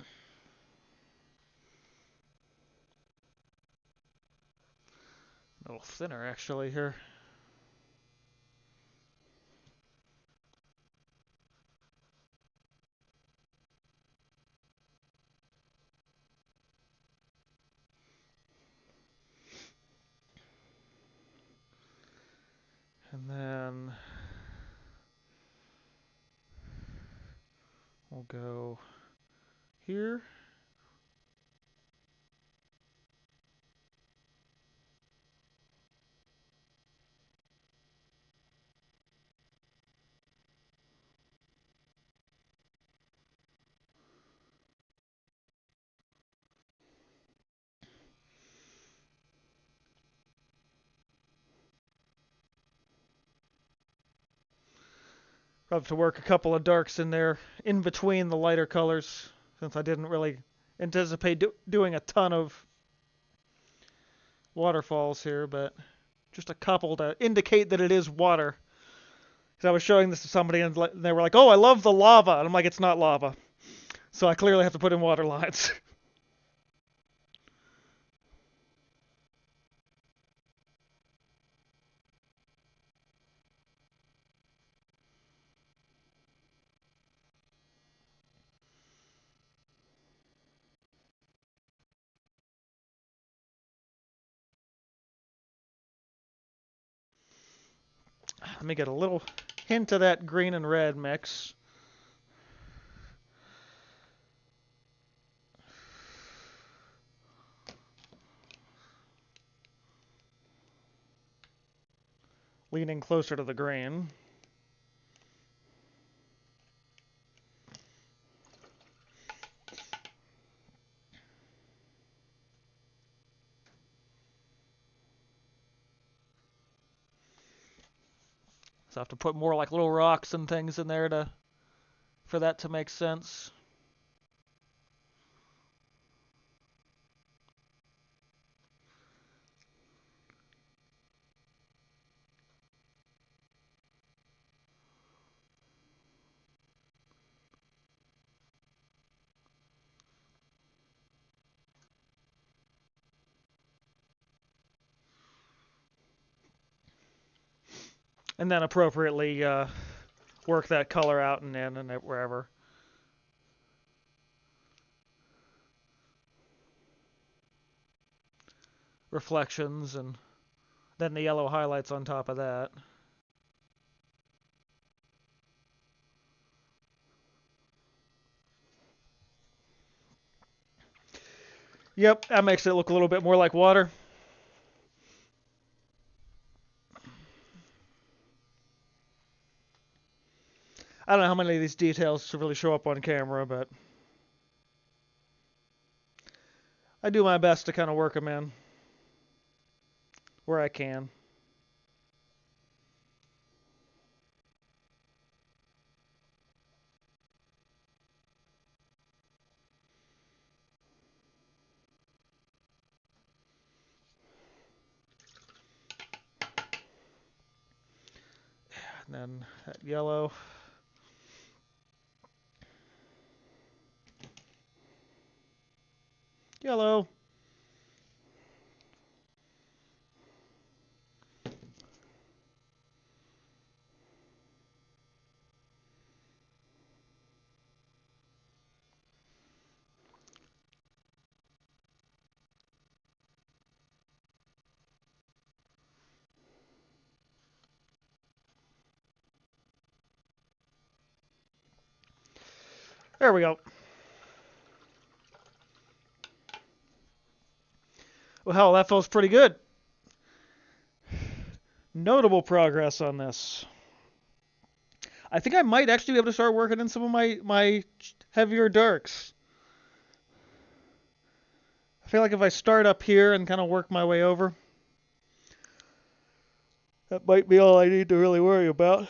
little thinner actually here. And then we'll go here. I'll have to work a couple of darks in there in between the lighter colors, since I didn't really anticipate doing a ton of waterfalls here, but just a couple to indicate that it is water. Because I was showing this to somebody and they were like, "Oh, I love the lava," and I'm like, "It's not lava." So I clearly have to put in water lines. Let me get a little hint of that green and red mix. Leaning closer to the green. So I have to put more like little rocks and things in there for that to make sense. And then appropriately work that color out and in and wherever. Reflections and then the yellow highlights on top of that. Yep, that makes it look a little bit more like water. I don't know how many of these details really show up on camera, but I do my best to kind of work them in where I can. And then that yellow. Yellow. There we go. Well, hell, that feels pretty good. Notable progress on this. I think I might actually be able to start working in some of my heavier darks. I feel like if I start up here and kind of work my way over, that might be all I need to really worry about.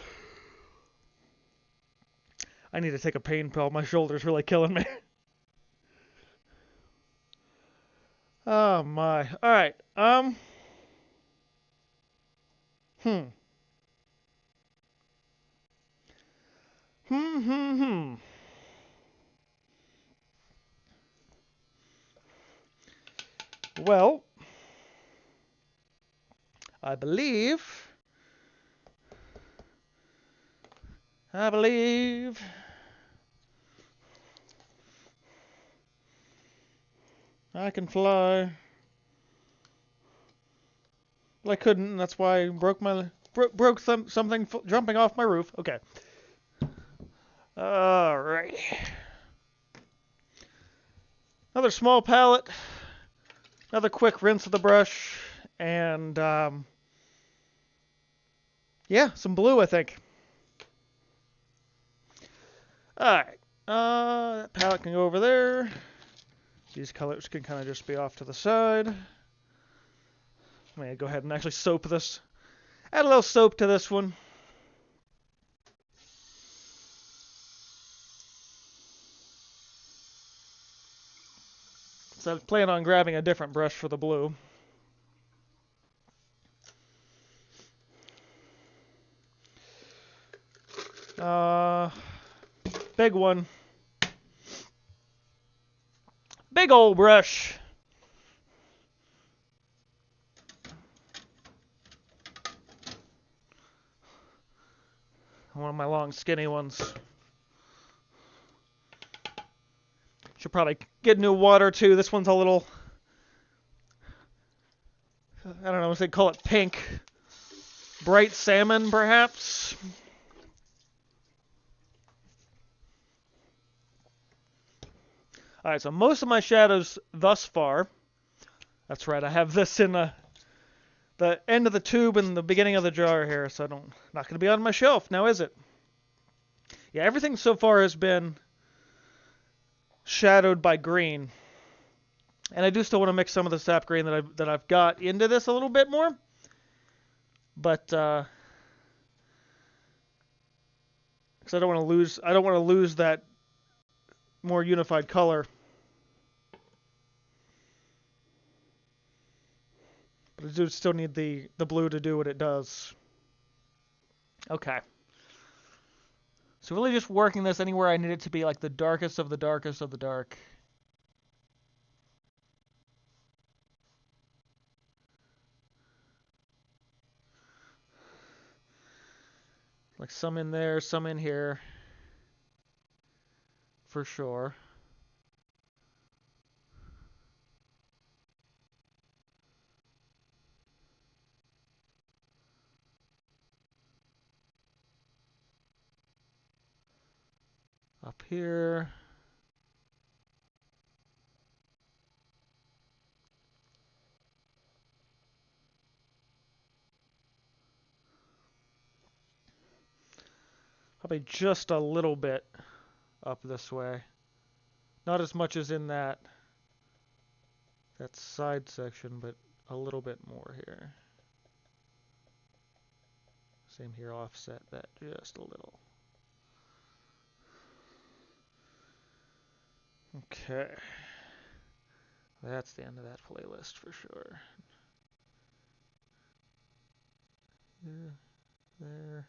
I need to take a pain pill. My shoulder's really killing me. Oh my. All right. Hmm. Hmm. Well, I believe I can fly. Well, I couldn't, and that's why I broke something jumping off my roof. Okay. All right. Another small palette. Another quick rinse of the brush, and yeah, some blue, I think. All right. That palette can go over there. These colors can kind of just be off to the side. I'm gonna go ahead and actually soap this. Add a little soap to this one. So I plan on grabbing a different brush for the blue. Big one. Big old brush. One of my long, skinny ones. Should probably get new water too. This one's a little, I don't know, they call it pink. Bright salmon, perhaps. All right, so most of my shadows thus far. That's right, I have this in the end of the tube and the beginning of the jar here, so not going to be on my shelf now, is it? Yeah, everything so far has been shadowed by green. And I do still want to mix some of the sap green that I've got into this a little bit more. But because I don't want to lose that more unified color. But I do still need the blue to do what it does. Okay. So really just working this anywhere I need it to be like the darkest of the darkest of the dark. Like some in there, some in here. For sure. Up here. Probably just a little bit up this way. Not as much as in that side section, but a little bit more here. Same here, offset that just a little. Okay. That's the end of that playlist for sure. There.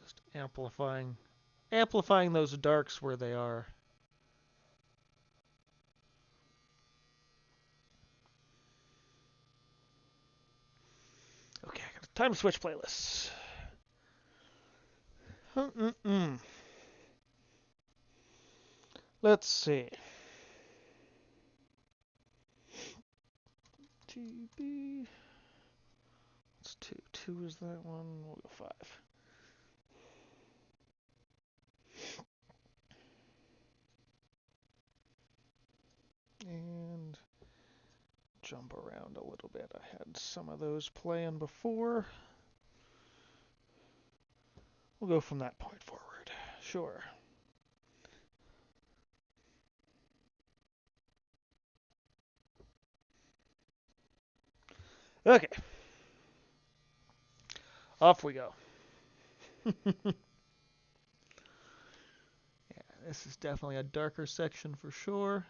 Just amplifying those darks where they are. Okay, I got time to switch playlists. Let's see. GB. It's 2. 2 is that one. We'll go 5. And jump around a little bit. I had some of those playing before. We'll go from that point forward. Sure. Okay. Off we go. Yeah, this is definitely a darker section for sure.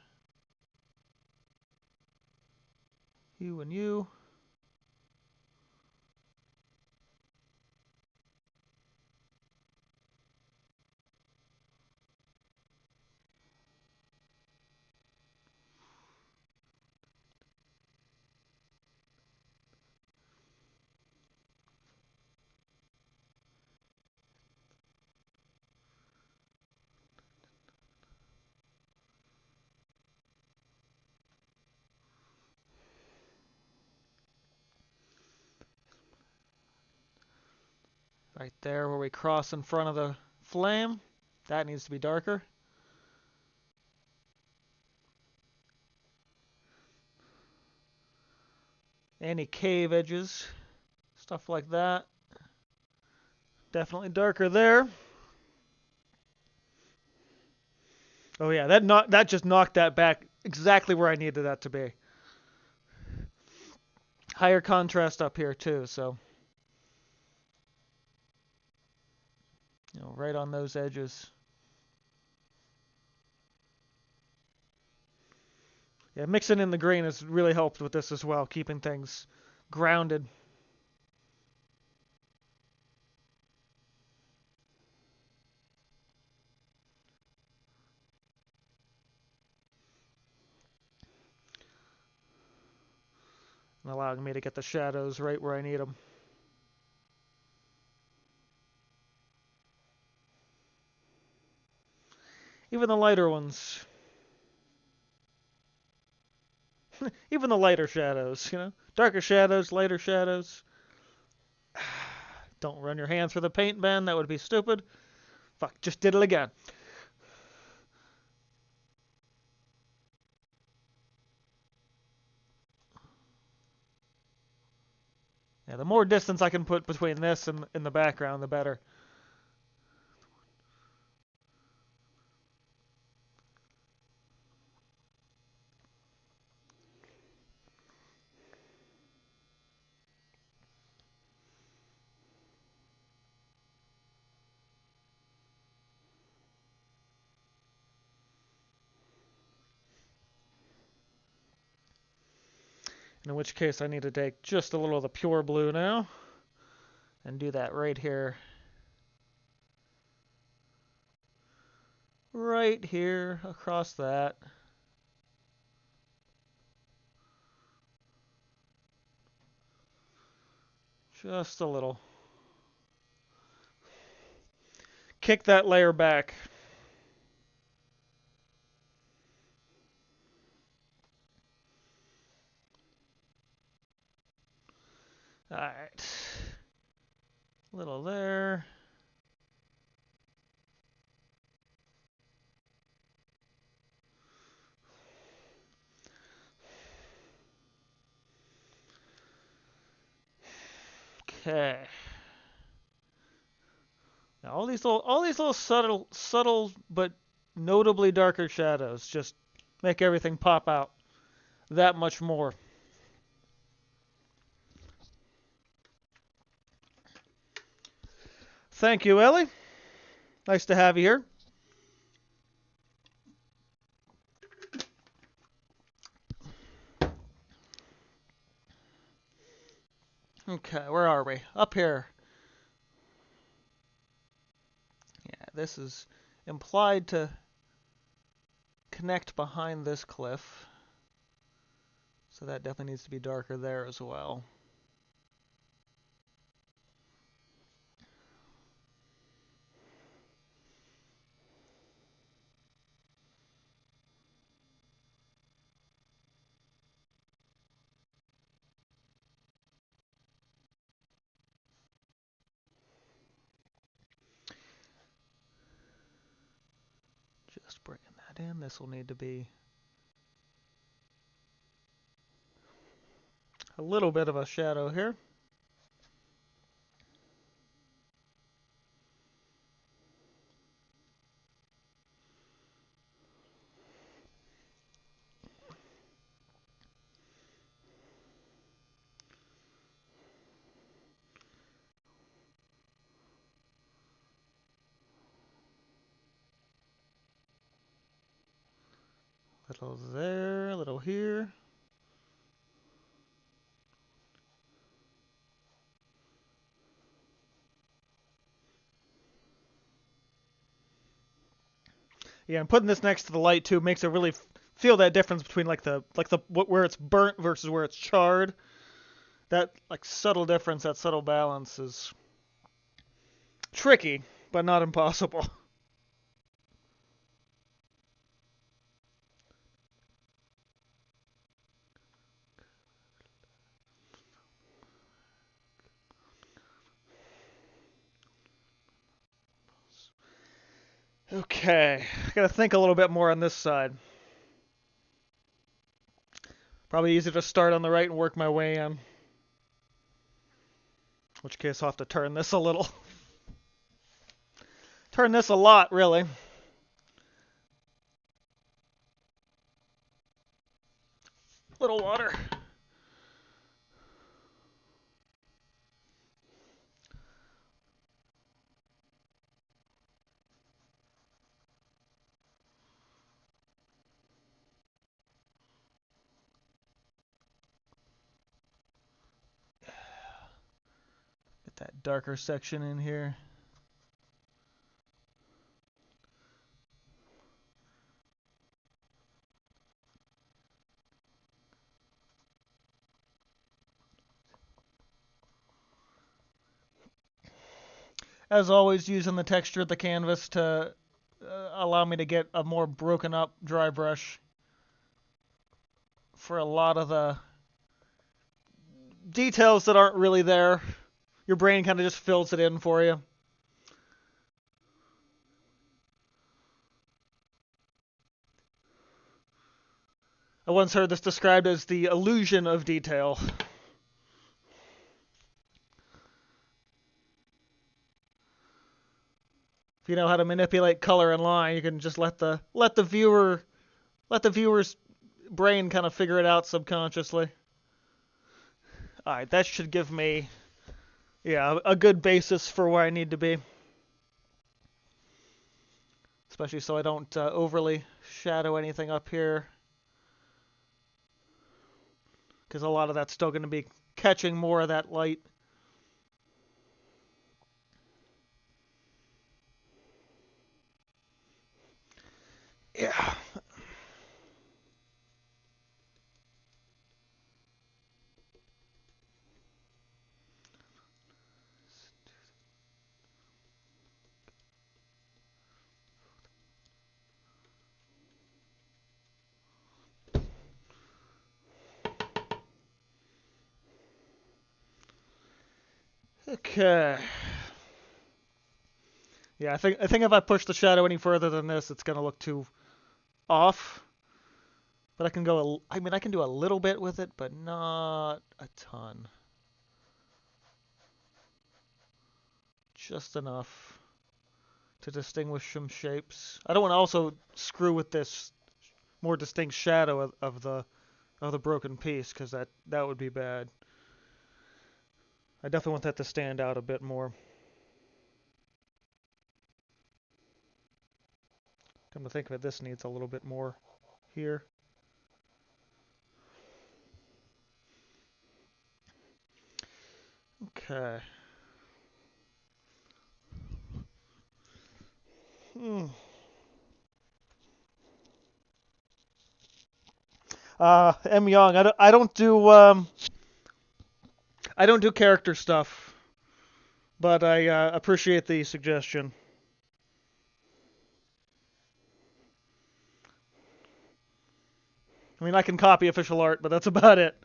You and you. Right there where we cross in front of the flame. That needs to be darker. Any cave edges, stuff like that. Definitely darker there. Oh yeah, that just knocked that back exactly where I needed that to be. Higher contrast up here too, so right on those edges. Yeah, mixing in the green has really helped with this as well, keeping things grounded. And allowing me to get the shadows right where I need them. Even the lighter ones. Even the lighter shadows, Darker shadows, lighter shadows. Don't run your hands through the paint, Ben. That would be stupid. Fuck, just did it again. Yeah, the more distance I can put between this and in the background, the better. In which case I need to take just a little of the pure blue now and do that right here. Right here across that. Just a little. Kick that layer back. Alright. Little there. Okay. Now all these little subtle but notably darker shadows just make everything pop out that much more. Thank you, Ellie. Nice to have you here. Okay, where are we? Up here. this is implied to connect behind this cliff. So that definitely needs to be darker there as well. Just bringing that in. This will need to be a little bit of a shadow here. A little there, a little here. Yeah, and putting this next to the light too makes it really feel that difference between like the where it's burnt versus where it's charred. That like subtle difference, that subtle balance is tricky, but not impossible. Okay, I gotta think a little bit more on this side. Probably easier to start on the right and work my way in. In which case I'll have to turn this a little. Turn this a lot, really. Little water. Get that darker section in here. As always, using the texture of the canvas to allow me to get a more broken up dry brush for a lot of the details that aren't really there. Your brain kind of just fills it in for you. I once heard this described as the illusion of detail. If you know how to manipulate color and line, you can just let the viewer's brain kind of figure it out subconsciously. All right, that should give me a good basis for where I need to be. Especially so I don't overly shadow anything up here. Because a lot of that's still going to be catching more of that light. Yeah. Okay. Yeah, I think if I push the shadow any further than this, it's gonna look too off. But I can go. I mean, I can do a little bit with it, but not a ton. Just enough to distinguish some shapes. I don't want to also screw with this more distinct shadow of the broken piece, because that would be bad. I definitely want that to stand out a bit more. Come to think of it, this needs a little bit more here. Okay. Hmm. M Young. I don't do character stuff, but I appreciate the suggestion. I mean, I can copy official art, but that's about it.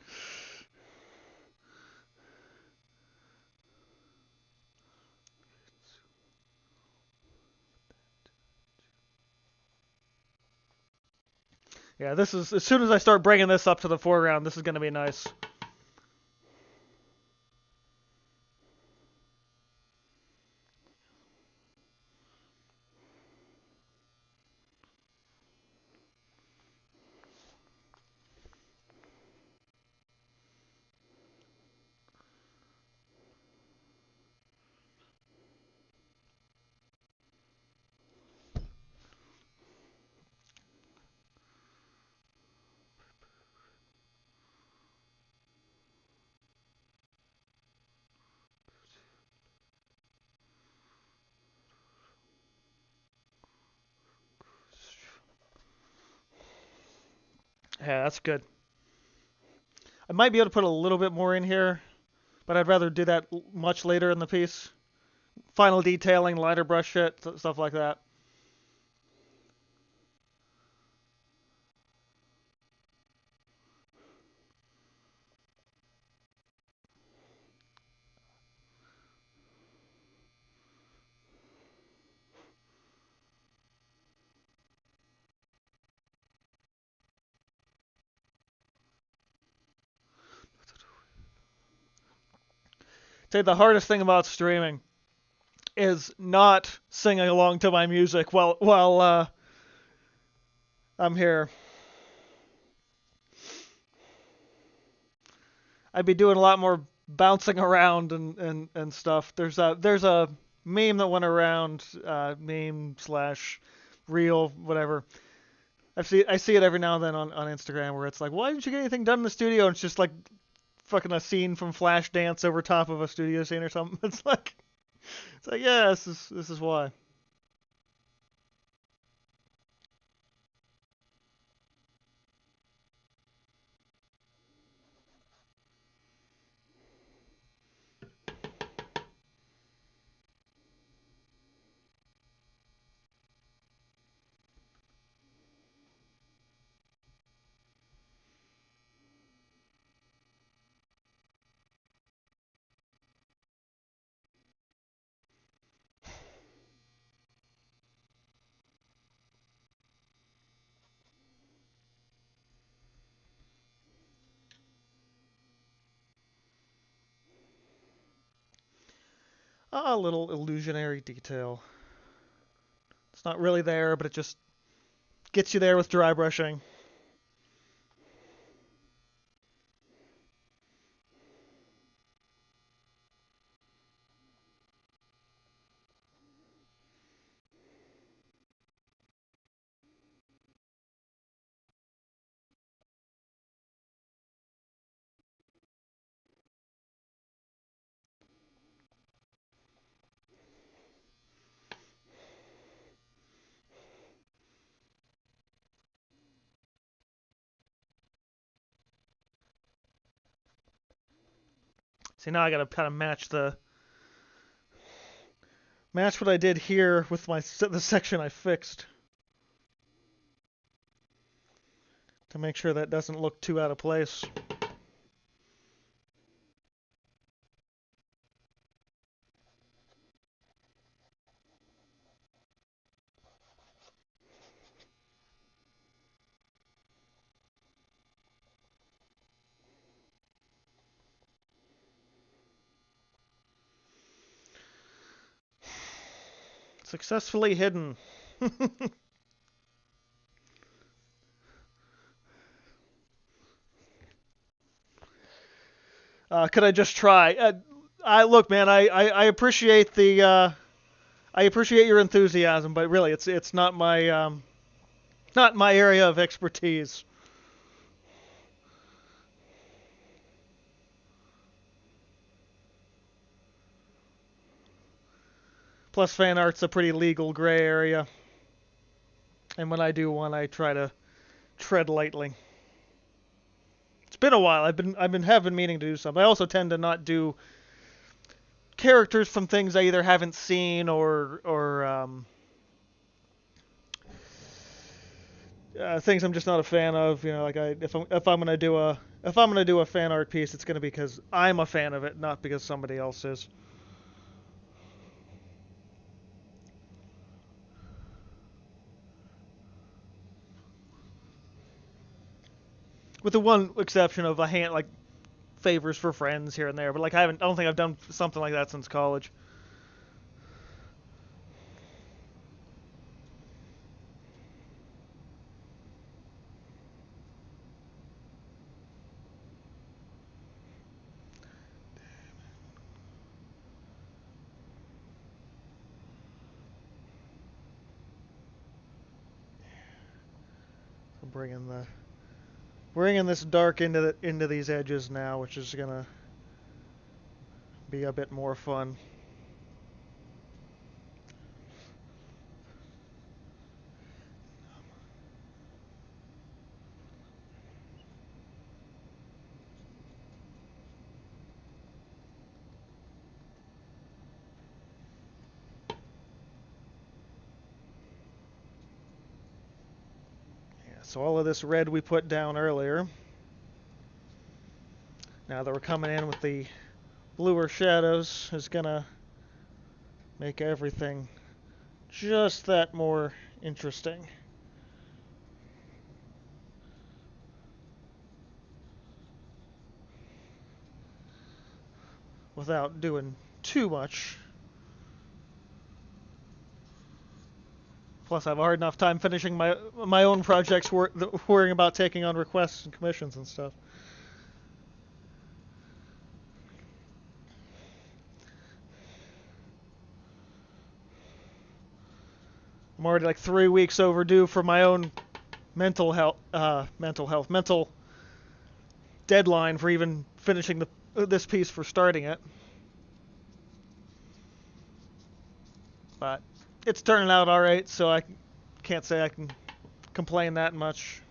Yeah, this is as soon as I start bringing this up to the foreground, this is going to be nice. Yeah, that's good. I might be able to put a little bit more in here, but I'd rather do that much later in the piece. Final detailing, lighter brush it, stuff like that. Say the hardest thing about streaming is not singing along to my music while I'm here. I'd be doing a lot more bouncing around and stuff. There's a meme that went around, meme slash reel, whatever. I see it every now and then on Instagram where it's like, why didn't you get anything done in the studio? And it's just like fucking a scene from Flashdance over top of a studio scene or something. It's like yeah, this is why. A little illusionary detail. It's not really there, but it just gets you there with dry brushing. See, now I gotta kind of match what I did here with the section I fixed to make sure that doesn't look too out of place. Successfully hidden. Could I just try? I look, man. I appreciate I appreciate your enthusiasm, but really, it's not my area of expertise. Plus, fan art's a pretty legal gray area. And when I do one, I try to tread lightly. It's been a while. I've been having meaning to do something. I also tend to not do characters from things I either haven't seen or things I'm just not a fan of. You know, like if I'm gonna do a fan art piece, it's gonna be because I'm a fan of it, not because somebody else is. With the one exception of a hand like favors for friends here and there, but like I don't think I've done something like that since college. I'm bringing this dark into these edges now, which is gonna be a bit more fun. Yeah, so all of this red we put down earlier, now that we're coming in with the bluer shadows, is gonna make everything just that more interesting. Without doing too much. Plus, I have a hard enough time finishing my own projects, worrying about taking on requests and commissions and stuff. I'm already like 3 weeks overdue for my own mental deadline for even finishing this piece for starting it. But it's turning out all right, so I can't say I can complain that much.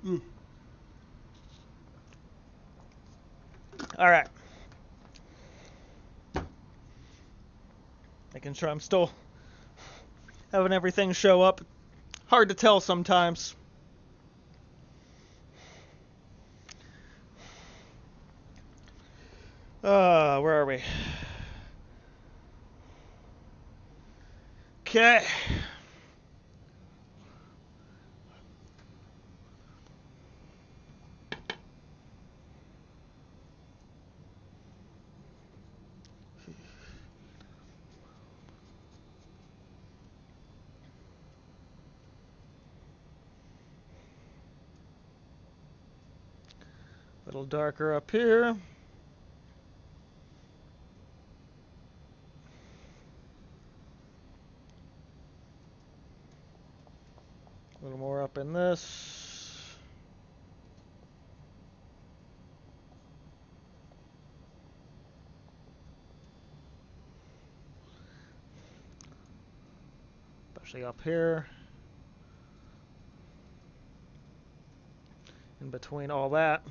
Mm. All right. Making sure I'm still having everything show up. Hard to tell sometimes. Where are we? Okay. A little darker up here. A little more up in this. Especially up here. In between all that.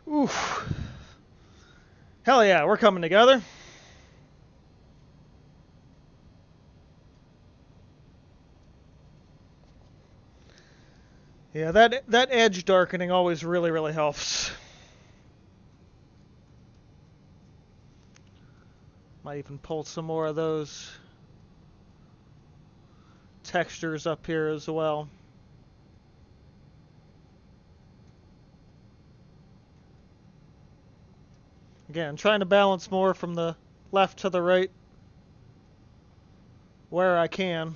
Oof. Hell yeah, we're coming together. Yeah, that edge darkening always really helps. Might even pull some more of those textures up here as well. Again, trying to balance more from the left to the right where I can.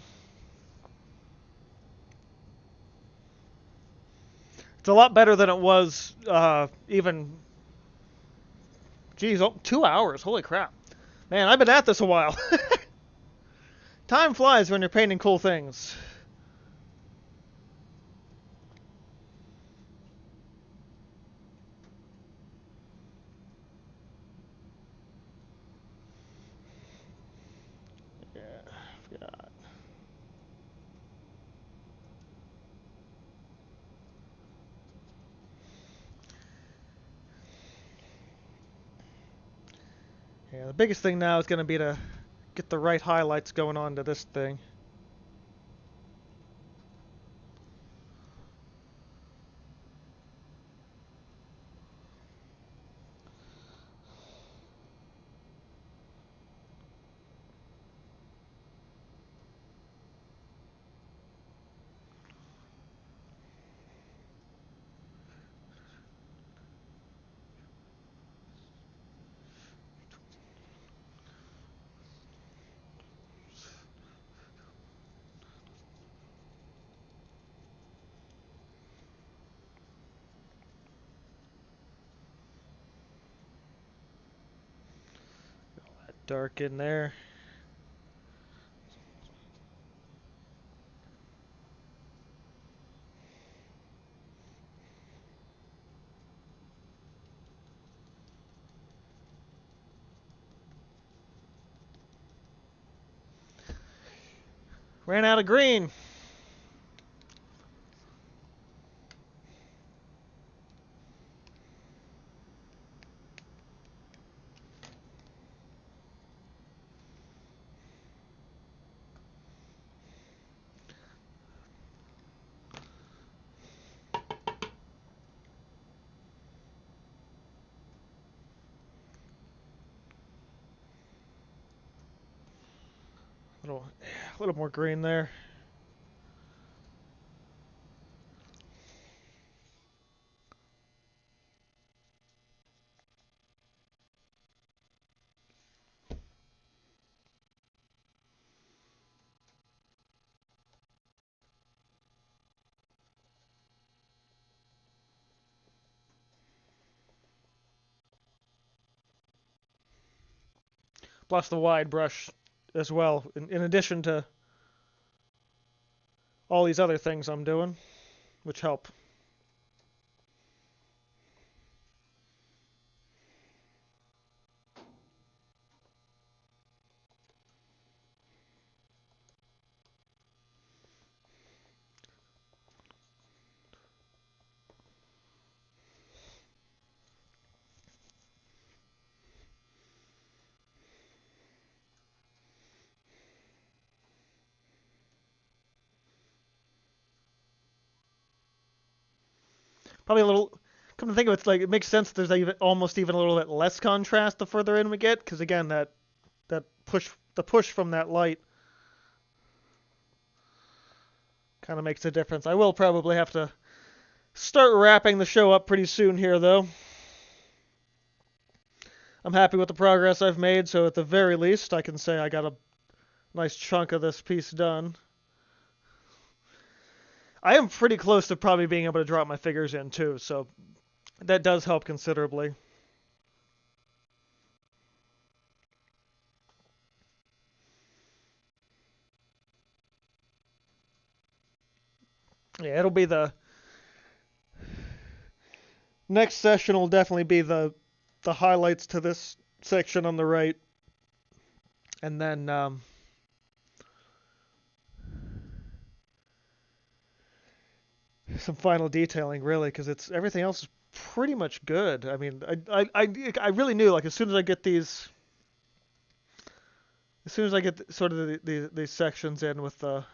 It's a lot better than it was even, geez, 2 hours. Holy crap. Man, I've been at this a while. Time flies when you're painting cool things. Yeah, forgot. Yeah, the biggest thing now is going to be to get the right highlights going on to this thing. Dark in there. Ran out of green. A little more green there. Plus the wide brush as well, in addition to all these other things I'm doing, which help. Probably a little. Come to think of it, it's like it makes sense. There's almost even a little bit less contrast the further in we get, because again, that push from that light kind of makes a difference. I will probably have to start wrapping the show up pretty soon here, though. I'm happy with the progress I've made, so at the very least, I can say I got a nice chunk of this piece done. I am pretty close to probably being able to drop my figures in too, so that does help considerably. Yeah, it'll be the next session will definitely be the highlights to this section on the right, and then some final detailing really, because it's everything else is pretty much good. I mean, I really knew like as soon as I get sort of these sections in with the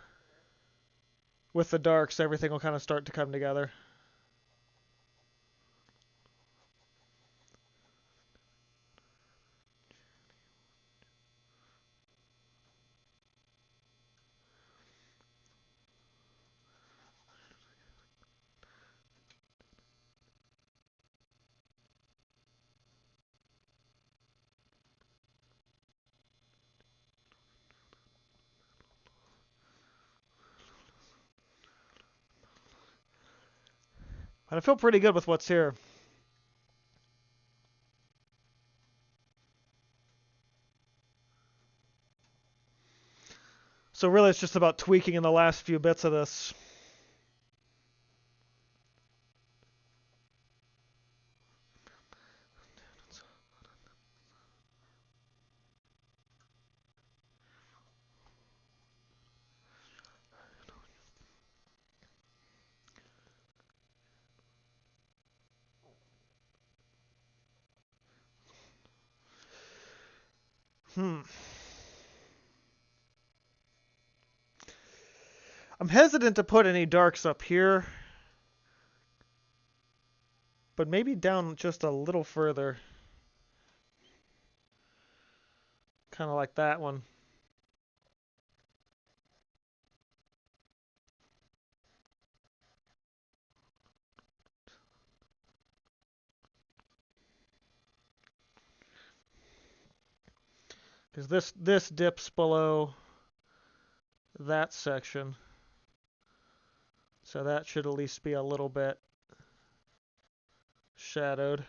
darks, everything will kind of start to come together. But I feel pretty good with what's here. So really it's just about tweaking in the last few bits of this. Hmm. I'm hesitant to put any darks up here, but maybe down just a little further. Kind of like that one. Because this dips below that section. So that should at least be a little bit shadowed.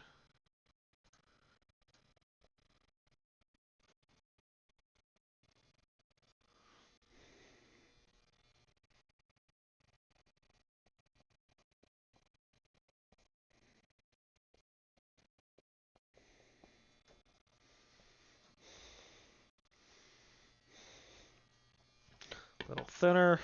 A little thinner.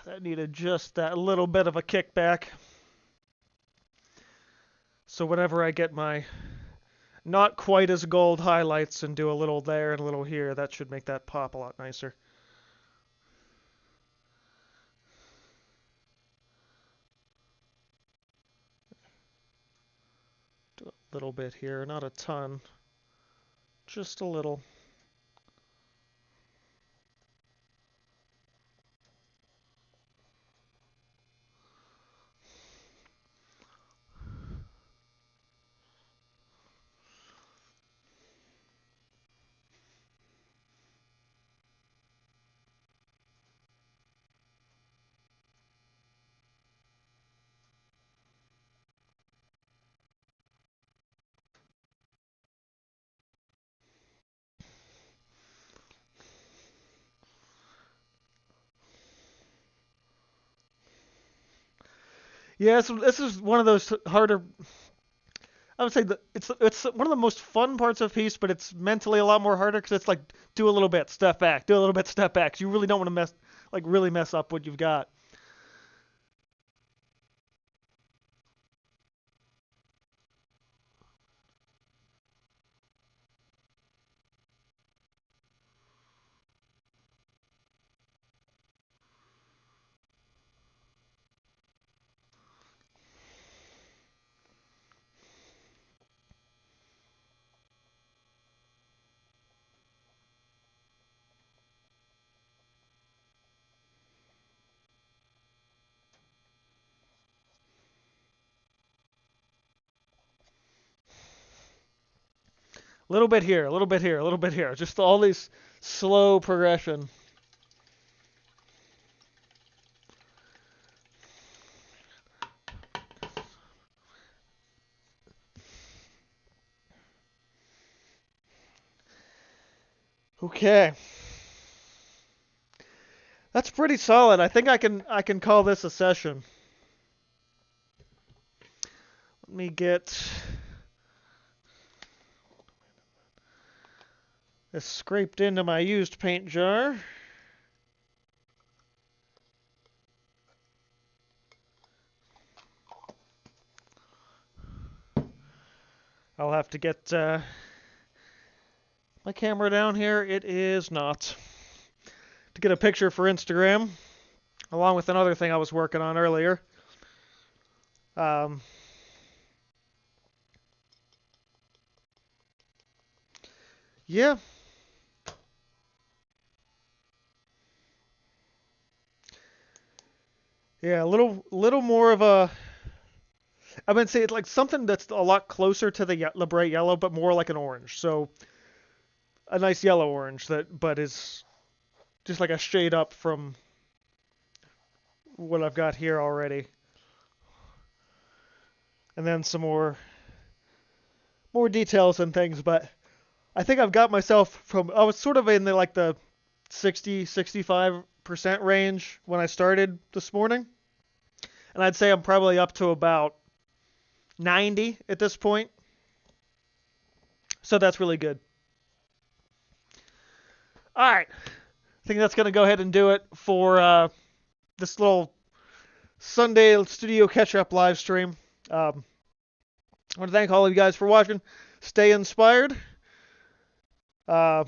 That needed just that little bit of a kickback. So whenever I get my not quite as gold highlights and do a little there and a little here, that should make that pop a lot nicer. Do a little bit here, not a ton, just a little. Yeah, this is one of those harder. I would say that it's one of the most fun parts of Peace, but it's mentally a lot more harder because it's like do a little bit, step back, do a little bit, step back. 'Cause you really don't want to really mess up what you've got. A little bit here, a little bit here, a little bit here. Just all these slow progression. Okay. That's pretty solid. I think I can call this a session. Let me get This scraped into my used paint jar. I'll have to get my camera down here. It is not. To get a picture for Instagram, along with another thing I was working on earlier. Um, yeah. Yeah, a little more of a. I would say it's like something that's a lot closer to the bright yellow, but more like an orange. So a nice yellow orange but is just like a shade up from what I've got here already. And then some more details and things, but I think I've got myself from I was sort of in the 60-65% range when I started this morning. And I'd say I'm probably up to about 90 at this point. So that's really good. All right. I think that's going to go ahead and do it for this little Sunday studio catch-up live stream. I want to thank all of you guys for watching. Stay inspired. Oh,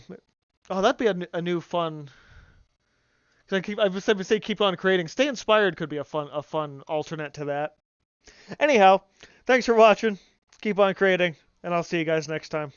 that'd be a new fun. Cause I've say keep on creating. Stay inspired could be a fun alternate to that. Anyhow, thanks for watching. Keep on creating, and I'll see you guys next time.